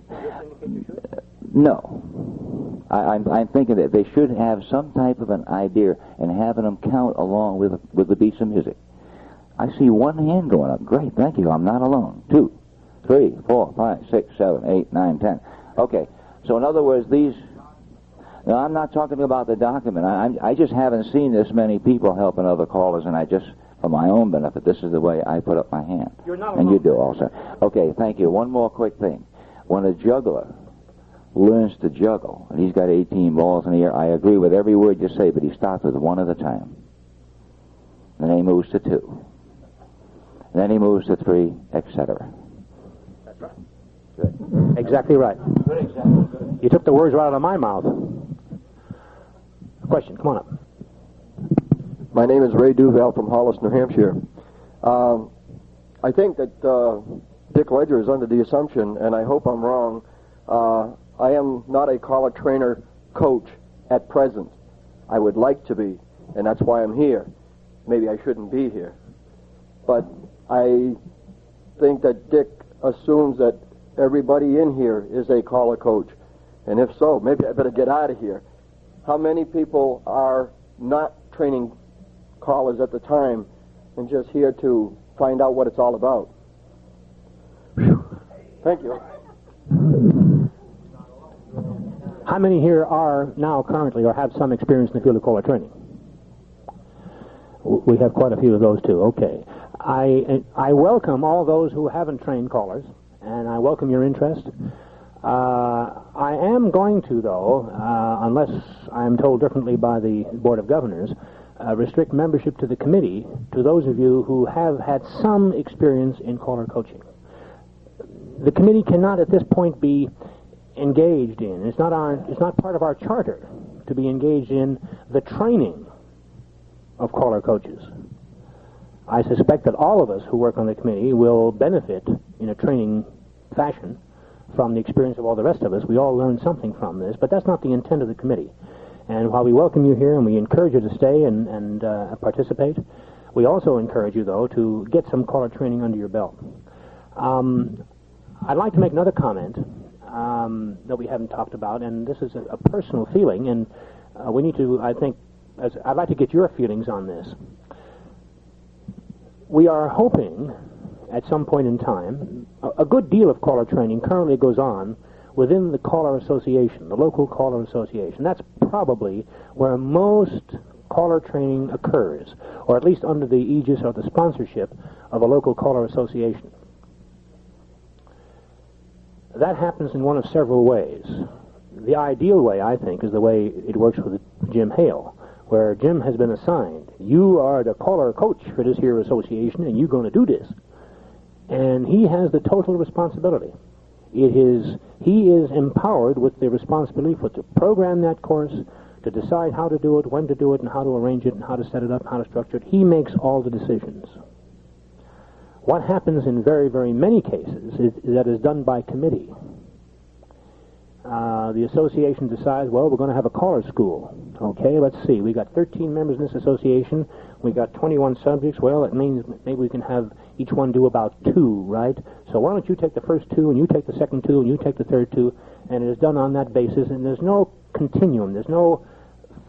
No. I'm thinking that they should have some type of an idea and having them count along with the beats of music. I see one hand going up. Great, thank you. I'm not alone. 2, 3, 4, 5, 6, 7, 8, 9, 10. Okay. So in other words, these... Now, I'm not talking about the document. I just haven't seen this many people helping other callers, and I just, for my own benefit, this is the way I put up my hand. You're not alone. And you do there. also. Okay, thank you. One more quick thing. When a juggler learns to juggle, and he's got 18 balls in the air, I agree with every word you say, but he starts with 1 at a time. Then he moves to 2. Then he moves to 3, etc. That's right. Good. Exactly right. Good example. You took the words right out of my mouth. Question, come on up. My name is Ray Duval from Hollis, New Hampshire. I think that Dick Ledger is under the assumption, and I hope I'm wrong, I am not a caller trainer coach at present. I would like to be, and that's why I'm here. Maybe I shouldn't be here. But I think that Dick assumes that everybody in here is a caller coach. And if so, maybe I better get out of here. How many people are not training callers at the time and just here to find out what it's all about? Whew. Thank you. How many here are now currently or have some experience in the field of caller training? We have quite a few of those too. Okay. I welcome all those who haven't trained callers, and I welcome your interest. I am going to, though, unless I am told differently by the Board of Governors, restrict membership to the committee to those of you who have had some experience in caller coaching. The committee cannot at this point be engaged in, it's not part of our charter to be engaged in the training of caller coaches. I suspect that all of us who work on the committee will benefit in a training fashion from the experience of all the rest of us. We all learn something from this, but that's not the intent of the committee. And while we welcome you here and we encourage you to stay and participate, we also encourage you, though, to get some caller training under your belt. I'd like to make another comment that we haven't talked about, and this is a personal feeling, and we need to, I think, I'd like to get your feelings on this. We are hoping, at some point in time, a good deal of caller training currently goes on within the caller association, the local caller association. That's probably where most caller training occurs, or at least under the aegis or the sponsorship of a local caller association. That happens in one of several ways. The ideal way, I think, is the way it works with Jim Hale, where Jim has been assigned, you are the caller coach for this here association, and you're going to do this. And he has the total responsibility. He is empowered with the responsibility to program that course, to decide how to do it, when to do it, and how to arrange it, and how to set it up, how to structure it. He makes all the decisions. What happens in very, very many cases is that is done by committee. The association decides, well, we're going to have a caller school. Okay, let's see. We got 13 members in this association. We got 21 subjects. Well, it means maybe we can have each one do about 2, right? So why don't you take the first 2, and you take the second 2, and you take the third 2, and it is done on that basis, and there's no continuum. There's no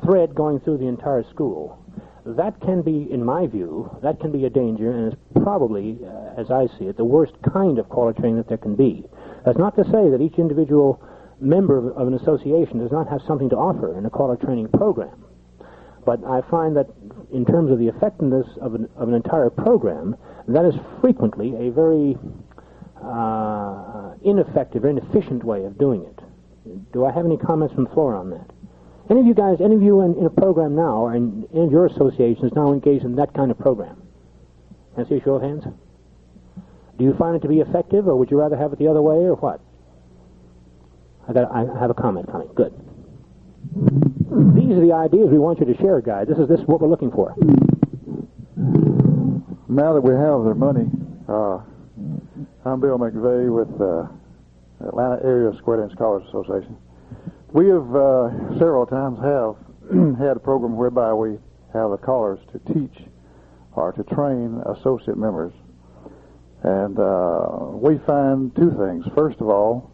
thread going through the entire school. That can be, in my view, that can be a danger, and is probably, as I see it, the worst kind of caller training that there can be. That's not to say that each individual member of an association does not have something to offer in a caller training program. But I find that in terms of the effectiveness of an entire program, that is frequently a very ineffective, very inefficient way of doing it. Do I have any comments from the floor on that? Any of you guys, any of you in a program now, or in your association is now engaged in that kind of program? Can I see a show of hands? Do you find it to be effective, or would you rather have it the other way, or what? I have a comment coming. Good. These are the ideas we want you to share, guys. This is what we're looking for. Now that we have their money, I'm Bill McVeigh with Atlanta Area Square Dance Scholars Association. We have several times have had a program whereby we have the callers to teach or to train associate members. And we find 2 things. First of all,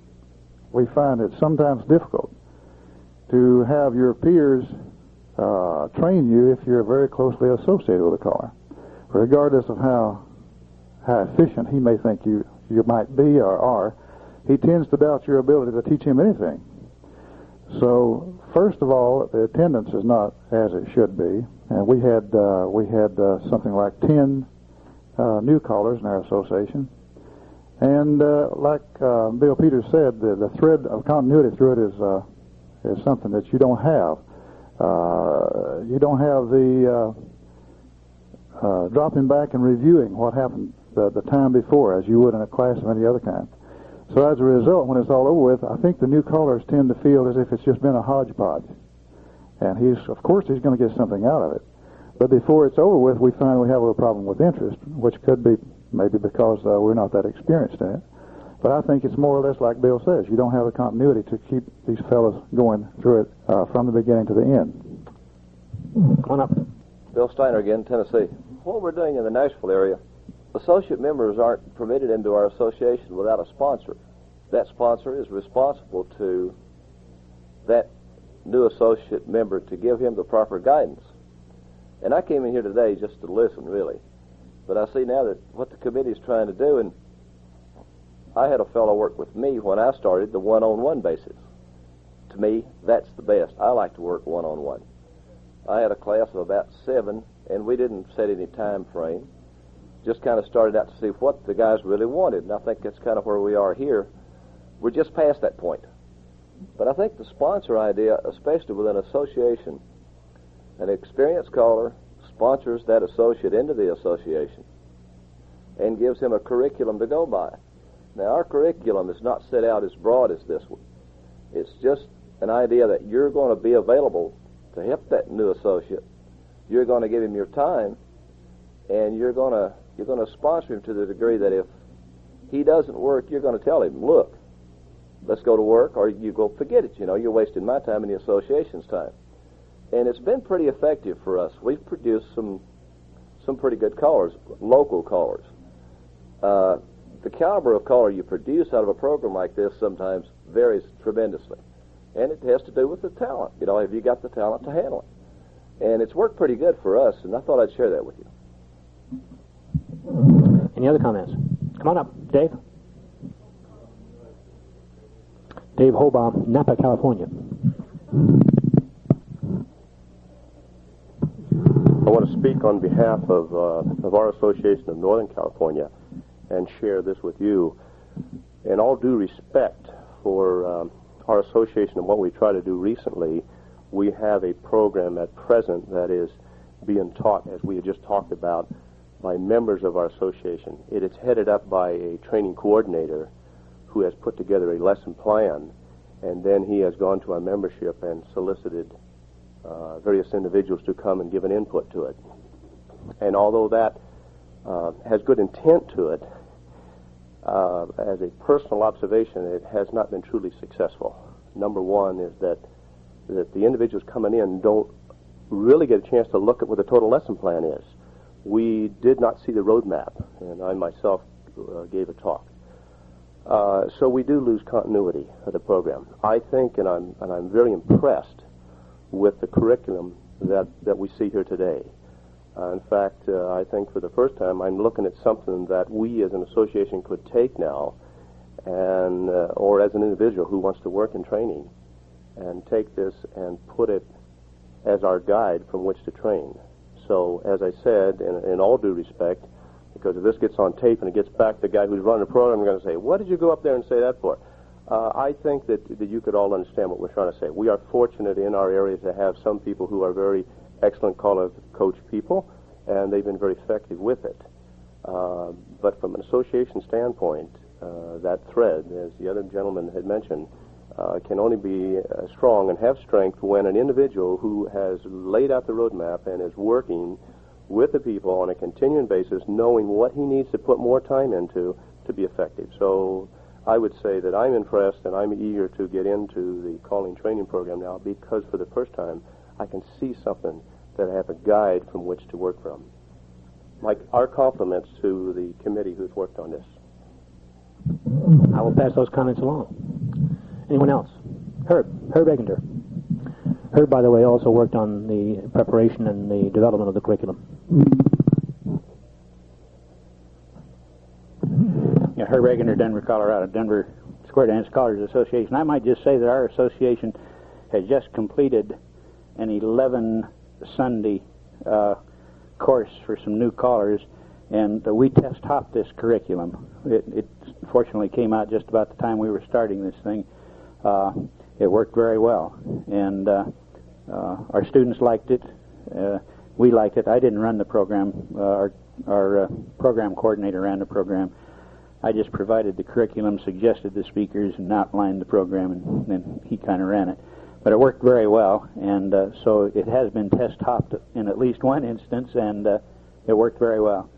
we find it sometimes difficult to have your peers train you if you're very closely associated with a caller. Regardless of how efficient he may think you might be or are, he tends to doubt your ability to teach him anything. So, first of all, the attendance is not as it should be, and we had something like 10 new callers in our association, and like Bill Peters said, the thread of continuity through it is something that you don't have. You don't have the dropping back and reviewing what happened the time before, as you would in a class of any other kind. So as a result, when it's all over with, I think the new callers tend to feel as if it's just been a hodgepodge. And of course he's going to get something out of it. But before it's over with, we find we have a little problem with interest, which could be maybe because we're not that experienced in it. But I think it's more or less like Bill says. You don't have the continuity to keep these fellows going through it from the beginning to the end. Come on up. Bill Steiner again, Tennessee. What we're doing in the Nashville area, associate members aren't permitted into our association without a sponsor. That sponsor is responsible to that new associate member to give him the proper guidance. And I came in here today just to listen, really. But I see now that what the committee is trying to do, and I had a fellow work with me when I started the one-on-one basis to me, that's the best. I like to work one-on-one. I had a class of about 7, and we didn't set any time frame. Just kind of started out to see what the guys really wanted, and I think that's kind of where we are here. We're just past that point. But I think the sponsor idea, especially with an association, an experienced caller sponsors that associate into the association and gives him a curriculum to go by. Now, our curriculum is not set out as broad as this one. It's just an idea that you're going to be available to help that new associate. You're going to give him your time, and you're going to sponsor him to the degree that if he doesn't work, you're going to tell him, look, let's go to work, or you go, forget it, you're wasting my time and the association's time. And it's been pretty effective for us. We've produced some pretty good callers, local callers. The caliber of caller you produce out of a program like this sometimes varies tremendously. And it has to do with the talent. Have you got the talent to handle it? And it's worked pretty good for us, and I thought I'd share that with you. Any other comments? Come on up, Dave. Dave Hobaugh, Napa, California. I want to speak on behalf of our Association of Northern California and share this with you. In all due respect for our association and what we try to do recently, we have a program at present that is being taught, as we had just talked about, by members of our association. It is headed up by a training coordinator who has put together a lesson plan, and then he has gone to our membership and solicited various individuals to come and give an input to it. And although that has good intent to it, as a personal observation, it has not been truly successful. Number one is that the individuals coming in don't really get a chance to look at what the total lesson plan is. We did not see the roadmap, and I myself gave a talk. So we do lose continuity of the program. I think, and I'm very impressed with the curriculum that we see here today. In fact, I think for the first time I'm looking at something that we as an association could take now, and or as an individual who wants to work in training, and take this and put it as our guide from which to train. So, as I said, in all due respect, because if this gets on tape and it gets back to the guy who's running the program, I'm going to say, what did you go up there and say that for? I think that you could all understand what we're trying to say. We are fortunate in our area to have some people who are very excellent caller coach people, and they've been very effective with it. But from an association standpoint, that thread, as the other gentleman had mentioned, can only be strong and have strength when an individual who has laid out the roadmap and is working with the people on a continuing basis, knowing what he needs to put more time into to be effective. So I would say that I'm impressed and I'm eager to get into the calling training program now, because for the first time I can see something that I have a guide from which to work from. Our compliments to the committee who's worked on this. I will pass those comments along. Anyone else? Herb Egender. Herb, by the way, also worked on the preparation and the development of the curriculum. Yeah, Herb Egender, Denver, Colorado, Denver Square Dance Callers Association. I might just say that our association has just completed an 11 Sunday course for some new callers, and we test hopped this curriculum. It fortunately came out just about the time we were starting this thing. It worked very well, and our students liked it. We liked it. I didn't run the program. Our program coordinator ran the program. I just provided the curriculum, suggested the speakers, and outlined the program, and then he kind of ran it. But it worked very well, and so it has been test hopped in at least one instance, and it worked very well.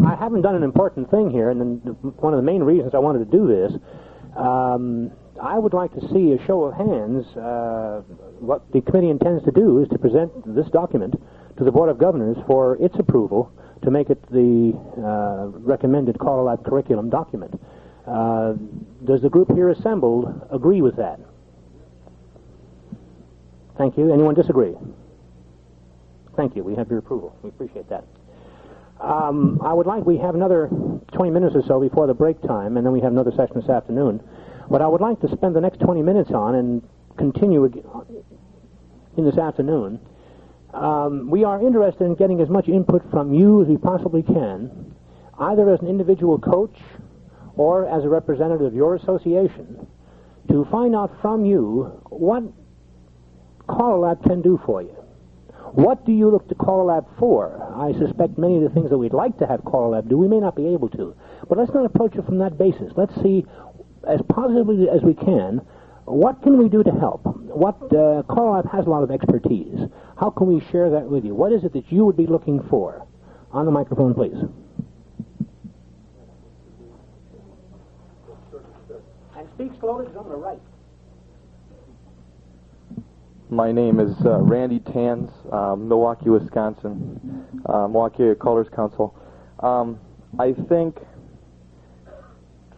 I haven't done an important thing here, and then one of the main reasons I wanted to do this, I would like to see a show of hands. What the committee intends to do is to present this document to the Board of Governors for its approval to make it the recommended CALLERLAB curriculum document. Does the group here assembled agree with that? Thank you. Anyone disagree? Thank you. We have your approval. We appreciate that. We have another 20 minutes or so before the break time, and then we have another session this afternoon. What I would like to spend the next 20 minutes on and continue in this afternoon, we are interested in getting as much input from you as we possibly can, either as an individual coach or as a representative of your association, to find out from you what CALLERLAB can do for you. What do you look to CALLERLAB for? I suspect many of the things that we'd like to have CALLERLAB do, we may not be able to. But let's not approach it from that basis. Let's see, as positively as we can, what can we do to help? CALLERLAB has a lot of expertise. How can we share that with you? What is it that you would be looking for? On the microphone, please. And speak slowly, because I'm going to write. My name is Randy Tans, Milwaukee, Wisconsin, Milwaukee Area Callers Council. I think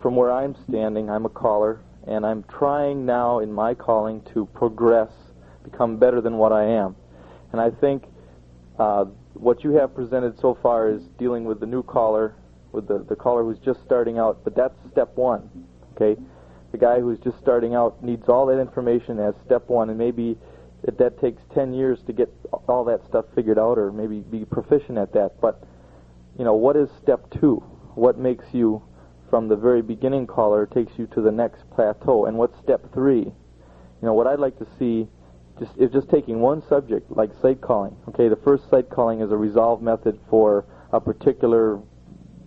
from where I'm standing, I'm a caller, and I'm trying now in my calling to progress, become better than what I am. And I think what you have presented so far is dealing with the new caller, with the caller who's just starting out, but that's step one, okay? The guy who's just starting out needs all that information as step one, and maybe that takes 10 years to get all that stuff figured out, or maybe be proficient at that. But, you know, what is step two? What makes you, from the very beginning caller, takes you to the next plateau? And what's step three? You know, what I'd like to see is just taking one subject, like site calling. Okay, the first site calling is a resolve method for a particular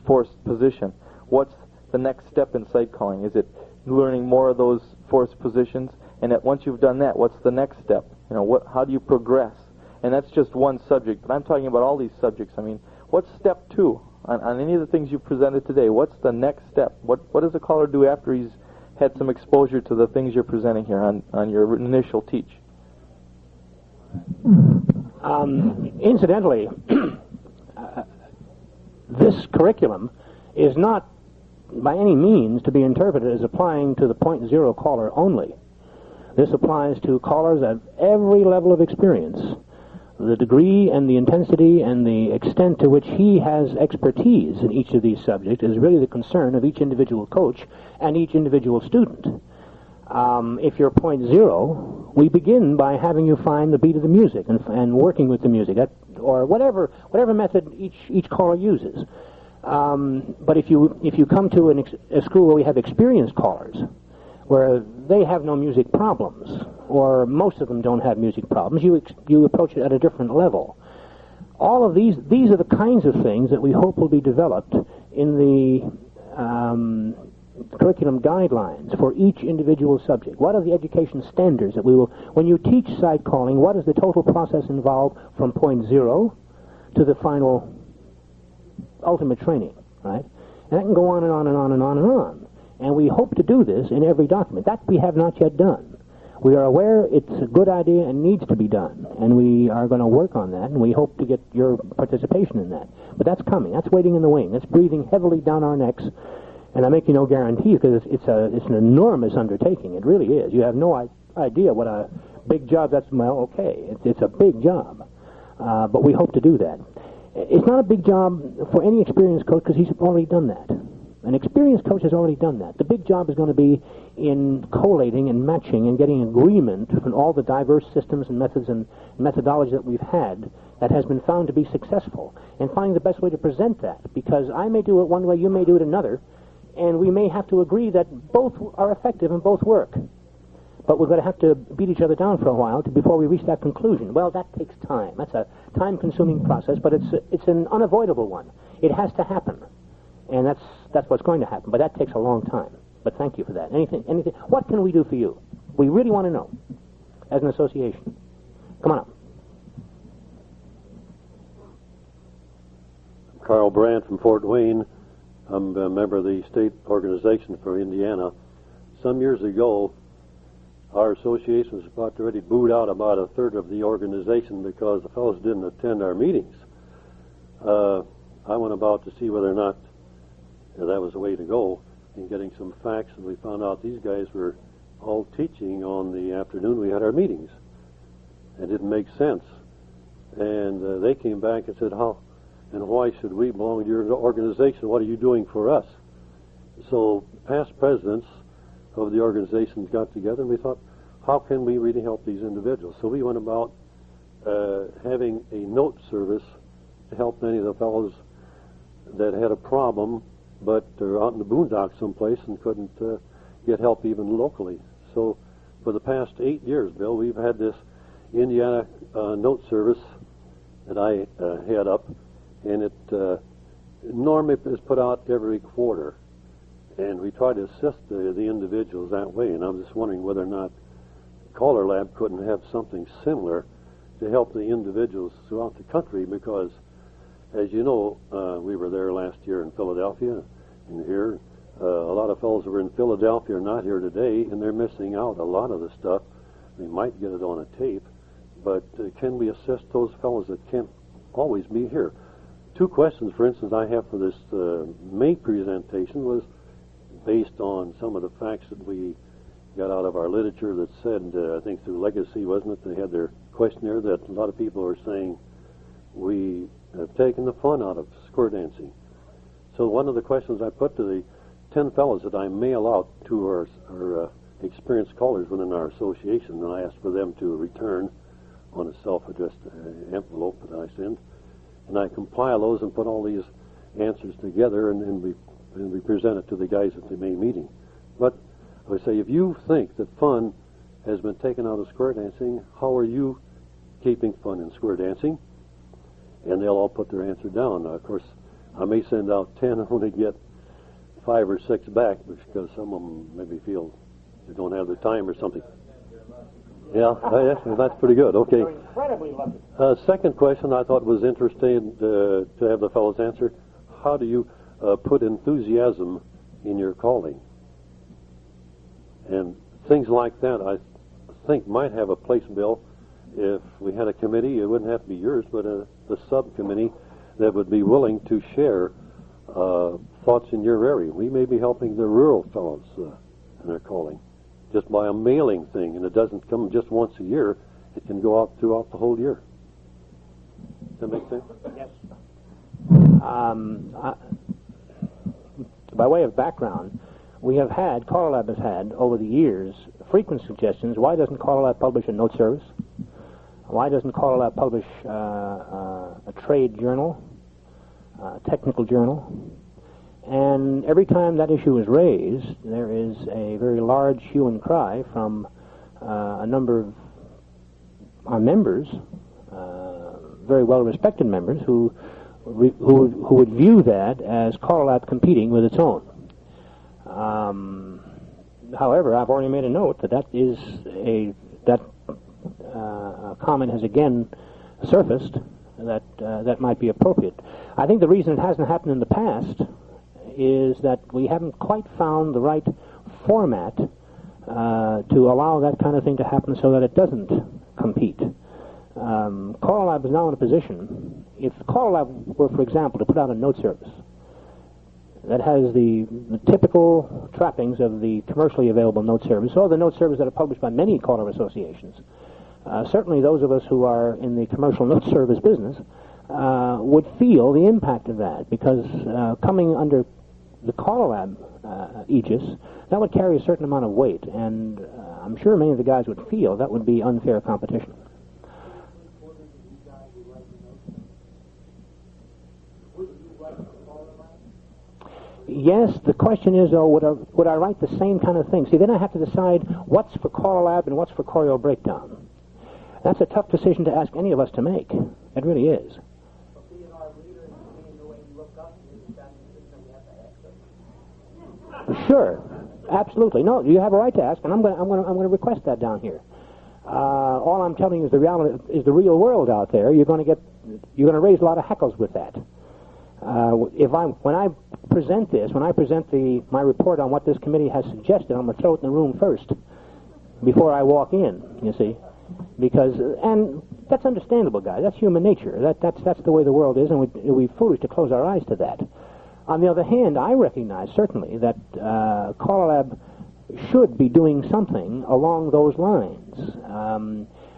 forced position. What's the next step in site calling? Is it learning more of those forced positions? And once you've done that, what's the next step? You know, how do you progress? And that's just one subject, but I'm talking about all these subjects. I mean, what's step two on any of the things you presented today? What's the next step? What does a caller do after he's had some exposure to the things you're presenting here on your initial teach? Incidentally, this curriculum is not by any means to be interpreted as applying to the .0 caller only. This applies to callers at every level of experience. The degree and the intensity and the extent to which he has expertise in each of these subjects is really the concern of each individual coach and each individual student. If you're .0, we begin by having you find the beat of the music and working with the music, or whatever method each caller uses. But if you come to a school where we have experienced callers, where they have no music problems, or most of them don't have music problems, you approach it at a different level. All of these are the kinds of things that we hope will be developed in the curriculum guidelines for each individual subject. What are the education standards that we will, when you teach site calling, what is the total process involved from .0 to the final ultimate training, right? And that can go on and on and on and on and on. And we hope to do this in every document. That we have not yet done. We are aware it's a good idea and needs to be done, and we are going to work on that, and we hope to get your participation in that. But that's coming. That's waiting in the wing. That's breathing heavily down our necks, and I make you no guarantees because it's an enormous undertaking. It really is. You have no idea what a big job that's. Well, okay, it's a big job, but we hope to do that. It's not a big job for any experienced coach because he's already done that. An experienced coach has already done that. The big job is going to be in collating and matching and getting agreement from all the diverse systems and methods and methodology that we've had that has been found to be successful, and finding the best way to present that. Because I may do it one way, you may do it another, and we may have to agree that both are effective and both work. But we're going to have to beat each other down for a while before we reach that conclusion. Well, that takes time. That's a time-consuming process, but it's an unavoidable one. It has to happen. And that's what's going to happen, but that takes a long time. But thank you for that. Anything? What can we do for you? We really want to know, as an association. Come on up. Carl Brandt from Fort Wayne. I'm a member of the state organization for Indiana. Some years ago, our association was about to already boot out about a third of the organization because the fellows didn't attend our meetings. I went about to see whether or not that was the way to go in getting some facts, and we found out these guys were all teaching on the afternoon we had our meetings. It didn't make sense. And they came back and said, how and why should we belong to your organization? What are you doing for us? So past presidents of the organizations got together, and we thought, how can we really help these individuals? So we went about having a note service to help many of the fellows that had a problem, but they're out in the boondocks someplace and couldn't get help even locally. So for the past 8 years, Bill, we've had this Indiana note service that I head up, and it normally is put out every quarter. And we try to assist the individuals that way, and I'm just wondering whether or not CALLERLAB couldn't have something similar to help the individuals throughout the country, because, as you know, we were there last year in Philadelphia, and here, a lot of fellows who were in Philadelphia are not here today, and they're missing out a lot of the stuff. We might get it on a tape, but can we assist those fellows that can't always be here? 2 questions, for instance, I have for this May presentation was based on some of the facts that we got out of our literature that said, I think through Legacy, wasn't it, they had their questionnaire, that a lot of people are saying we have taken the fun out of square dancing. So one of the questions I put to the 10 fellows that I mail out to our experienced callers within our association, and I asked for them to return on a self-addressed envelope that I send, and I compile those and put all these answers together, and we present it to the guys at the May meeting. But I would say, if you think that fun has been taken out of square dancing, how are you keeping fun in square dancing? And they'll all put their answer down. Now, of course, I may send out 10 and only get 5 or 6 back, because some of them maybe feel they don't have the time or something. Yeah, that's pretty good. Okay. Incredibly lucky. Second question I thought was interesting to have the fellows answer. How do you put enthusiasm in your calling? And things like that, I think, might have a place, Bill, if we had a committee. It wouldn't have to be yours, but the subcommittee that would be willing to share thoughts in your area. We may be helping the rural fellows in their calling just by a mailing thing, and it doesn't come just once a year. It can go out throughout the whole year. Does that make sense? Yes. By way of background, we have had, CALLERLAB has had, over the years, frequent suggestions. Why doesn't CALLERLAB publish a note service? Why doesn't CALLERLAB publish a trade journal, a technical journal? And every time that issue is raised, there is a very large hue and cry from a number of our members, very well-respected members, who would view that as CALLERLAB competing with its own. However, I've already made a note that that comment has again surfaced, that might be appropriate. I think the reason it hasn't happened in the past is that we haven't quite found the right format to allow that kind of thing to happen so that it doesn't compete. CALLERLAB is now in a position, if CALLERLAB were, for example, to put out a note service that has the typical trappings of the commercially available note service, or the note service that are published by many caller associations, certainly those of us who are in the commercial note service business would feel the impact of that, because coming under the CALLERLAB aegis, that would carry a certain amount of weight, and I'm sure many of the guys would feel that would be unfair competition. Yes, the question is, though, would I write the same kind of thing? See, then I have to decide what's for CALLERLAB and what's for Choreo Breakdown. That's a tough decision to ask any of us to make. It really is. Sure, absolutely. No, you have a right to ask, and I'm going to request that down here. All I'm telling you is the reality is the real world out there. You're going to raise a lot of heckles with that. When I present my report on what this committee has suggested, I'm going to throw it in the room first before I walk in. You see, and that's understandable, guys. That's human nature. That's the way the world is, and we're foolish to close our eyes to that. On the other hand, I recognize certainly that CALLERLAB should be doing something along those lines.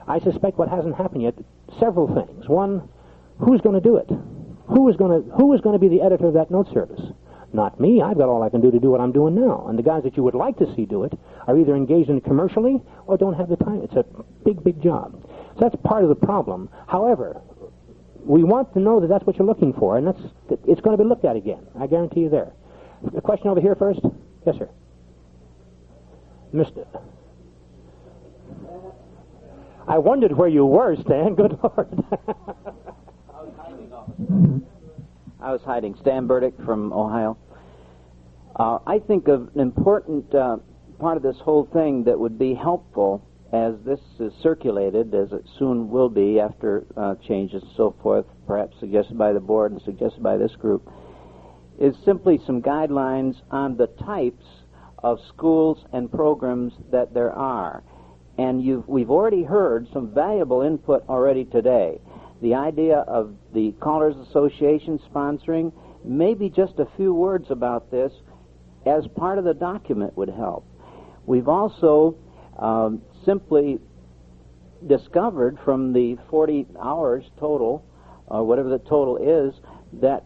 I suspect what hasn't happened yet, several things. One, who's going to do it? Who is going to be the editor of that note service? Not me. I've got all I can do to do what I'm doing now. And the guys that you would like to see do it are either engaged in it commercially or don't have the time. It's a big, big job. So that's part of the problem. However, we want to know that that's what you're looking for, and it's going to be looked at again. I guarantee you there. The question over here first? Yes, sir. Mr. I wondered where you were, Stan. Good Lord. I was hiding. Stan Burdick from Ohio. I think of an important part of this whole thing that would be helpful as this is circulated, as it soon will be after changes and so forth, perhaps suggested by the board and suggested by this group, is simply some guidelines on the types of schools and programs that there are. And we've already heard some valuable input already today. The idea of the Callers Association sponsoring, maybe just a few words about this as part of the document would help. We've also simply discovered from the 40 hours total, or whatever the total is, that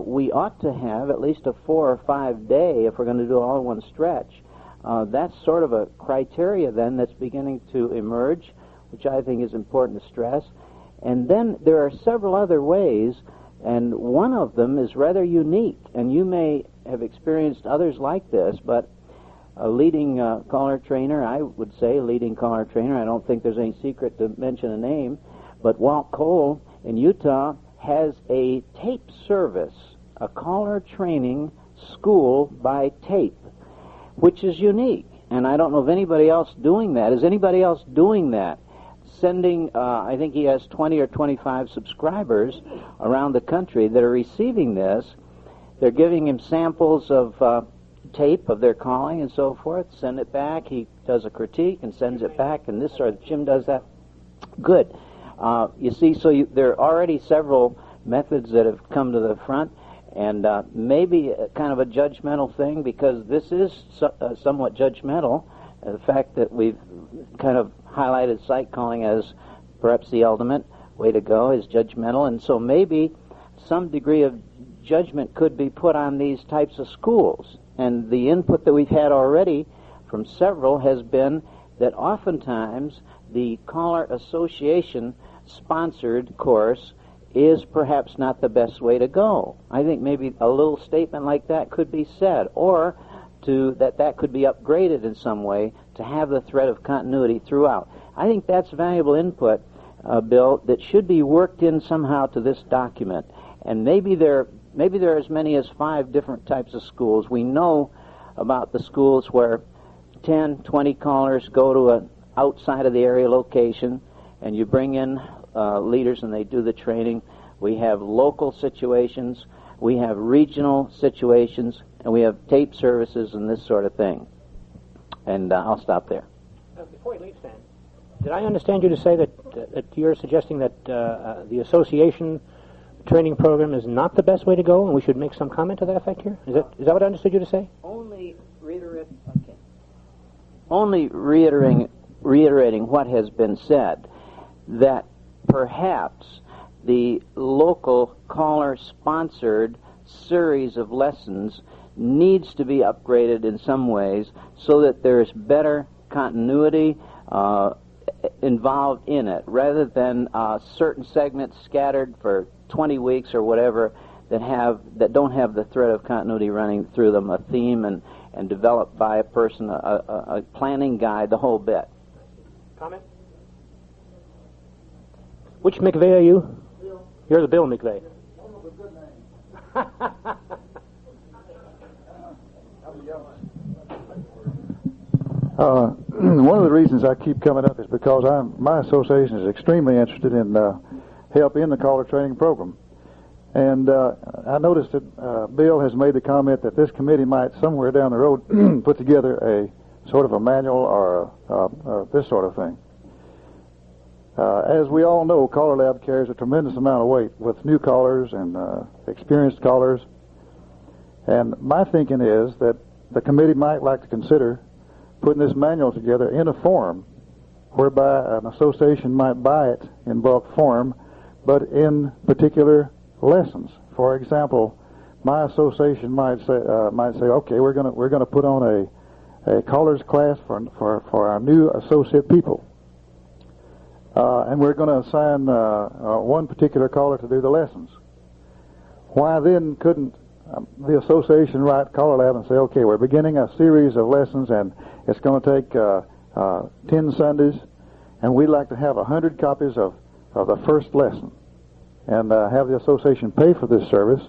we ought to have at least a 4 or 5 day if we're going to do it all in one stretch. That's sort of a criteria then that's beginning to emerge, which I think is important to stress. And then there are several other ways, and one of them is rather unique, and you may have experienced others like this, but a leading caller trainer, I would say, leading caller trainer, I don't think there's any secret to mention a name, but Walt Cole in Utah has a tape service, a caller training school by tape, which is unique, and I don't know of anybody else doing that. Is anybody else doing that? Sending, I think he has 20 or 25 subscribers around the country that are receiving this. They're giving him samples of tape of their calling and so forth, send it back. He does a critique and sends it back, and this sort of, Jim does that. Good. You see, so there are already several methods that have come to the front, and maybe kind of a judgmental thing, because this is somewhat judgmental. The fact that we've kind of highlighted site calling as perhaps the ultimate way to go is judgmental, and so maybe some degree of judgment could be put on these types of schools. And the input that we've had already from several has been that oftentimes the Caller Association sponsored course is perhaps not the best way to go. I think maybe a little statement like that could be said, or that could be upgraded in some way to have the thread of continuity throughout. I think that's valuable input, Bill, that should be worked in somehow to this document. And maybe there are as many as 5 different types of schools. We know about the schools where 10, 20 callers go to an outside of the area location, and you bring in leaders and they do the training. We have local situations, we have regional situations, and we have tape services and this sort of thing. And I'll stop there. Before you leave, Stan, did I understand you to say that you're suggesting that the association training program is not the best way to go, and we should make some comment to that effect here? Is that what I understood you to say? Only reiterating what has been said, that perhaps the local caller-sponsored series of lessons needs to be upgraded in some ways so that there's better continuity involved in it, rather than certain segments scattered for 20 weeks or whatever that don't have the thread of continuity running through them, a theme and developed by a person, a planning guide, the whole bit. Comment? Which McVeigh are you? Bill. You're the Bill McVeigh. One of the reasons I keep coming up is because my association is extremely interested in help in the caller training program. And I noticed that Bill has made the comment that this committee might somewhere down the road put together a sort of a manual or this sort of thing. As we all know, CALLERLAB carries a tremendous amount of weight with new callers and experienced callers. And my thinking is that the committee might like to consider putting this manual together in a form whereby an association might buy it in bulk form, but in particular lessons. For example, my association might say, okay, we're gonna put on a callers class for our new associate people, and we're going to assign one particular caller to do the lessons. Why then couldn't the association write CALLERLAB and say, okay, we're beginning a series of lessons, and it's going to take 10 Sundays, and we'd like to have 100 copies of the first lesson, and have the association pay for this service.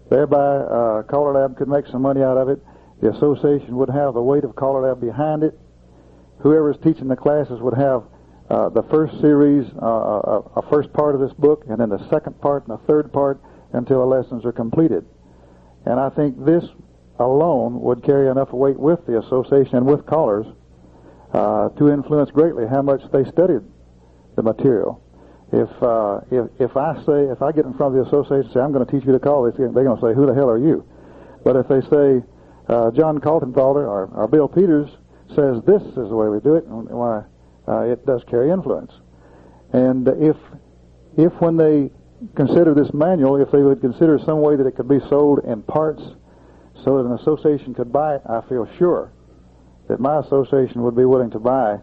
Thereby, CALLERLAB could make some money out of it. The association would have the weight of CALLERLAB behind it. Whoever's teaching the classes would have the first series, a first part of this book, and then the second part and the third part until the lessons are completed. And I think this alone would carry enough weight with the association and with callers to influence greatly how much they studied the material. If I get in front of the association and say, I'm going to teach you to call, they're going to say, who the hell are you? But if they say, John Kaltenthaler or Bill Peters says this is the way we do it, why, it does carry influence. And if when they consider this manual, if they would consider some way that it could be sold in parts so that an association could buy it, I feel sure that my association would be willing to buy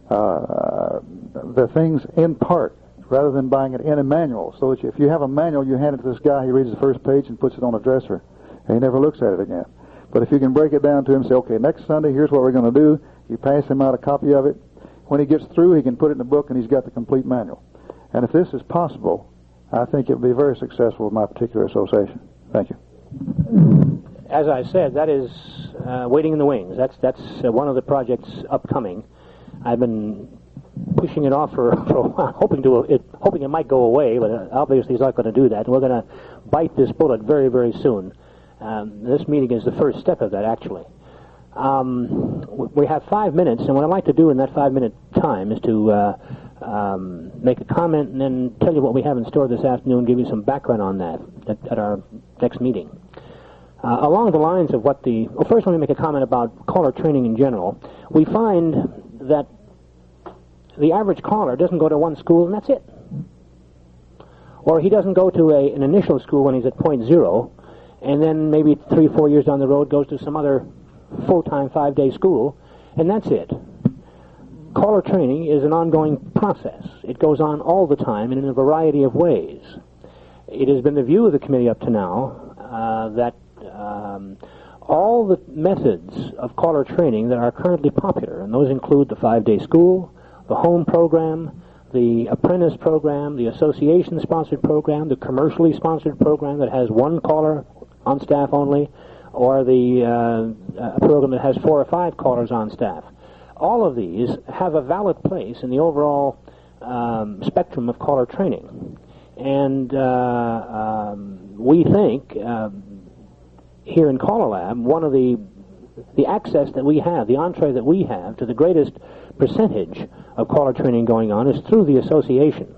the things in part rather than buying it in a manual. So that if you have a manual, you hand it to this guy, he reads the first page and puts it on a dresser, and he never looks at it again. But if you can break it down to him and say, okay, next Sunday, here's what we're going to do, you pass him out a copy of it. When he gets through, he can put it in the book, and he's got the complete manual. And if this is possible, I think it will be very successful with my particular association. Thank you. As I said, that is waiting in the wings. That's one of the projects upcoming. I've been pushing it off for a while, hoping it might go away, but obviously it's not going to do that. And we're going to bite this bullet very, very soon. This meeting is the first step of that, actually. We have 5 minutes, and what I'd like to do in that 5-minute time is to make a comment and then tell you what we have in store this afternoon, give you some background on that at our next meeting. Along the lines of what well, first let me make a comment about caller training in general. We find that the average caller doesn't go to one school and that's it. Or he doesn't go to an initial school when he's at point 0, and then maybe 3-4 years down the road goes to some other full-time 5-day school, and that's it. Caller training is an ongoing process. It goes on all the time and in a variety of ways. It has been the view of the committee up to now that all the methods of caller training that are currently popular, and those include the 5-day school, the home program, the apprentice program, the association-sponsored program, the commercially sponsored program that has one caller on staff only, or the program that has 4 or 5 callers on staff. All of these have a valid place in the overall spectrum of caller training. And we think here in CALLERLAB, one of the access that we have, the entree that we have to the greatest percentage of caller training going on is through the association.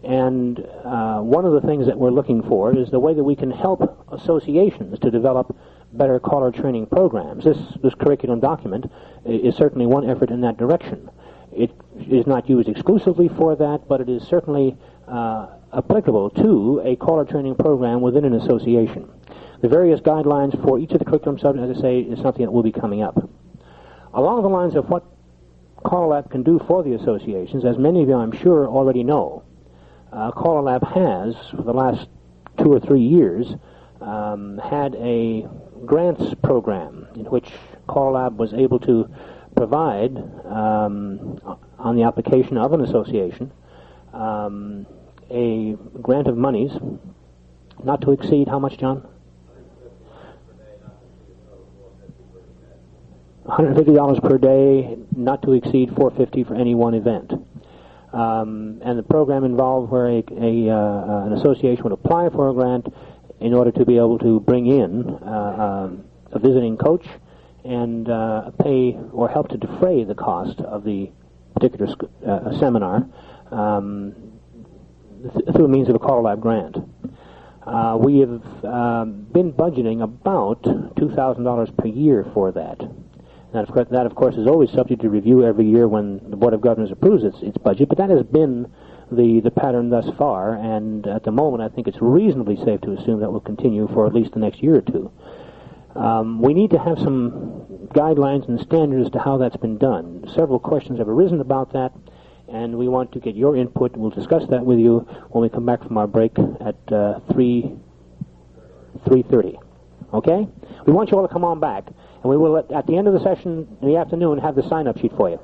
And one of the things that we're looking for is the way that we can help associations to develop better caller training programs. This curriculum document is certainly one effort in that direction. It is not used exclusively for that, but it is certainly applicable to a caller training program within an association. The various guidelines for each of the curriculum subjects, as I say, is something that will be coming up. Along the lines of what CALLERLAB can do for the associations, as many of you I'm sure already know, CALLERLAB has, for the last 2 or 3 years, had a grants program in which CALLERLAB was able to provide, on the application of an association, a grant of monies not to exceed, how much, John? $150 per day, not to exceed $450 for any one event. And the program involved where an association would apply for a grant in order to be able to bring in a visiting coach and pay or help to defray the cost of the particular seminar through means of a CALLERLAB grant. We have been budgeting about $2,000 per year for that. That, of course, is always subject to review every year when the Board of Governors approves its budget, but that has been the pattern thus far, and at the moment I think it's reasonably safe to assume that will continue for at least the next year or two. We need to have some guidelines and standards as to how that's been done. Several questions have arisen about that, and we want to get your input. We'll discuss that with you when we come back from our break at 3:30. Okay? We want you all to come on back, and we will, at the end of the session in the afternoon, have the sign-up sheet for you.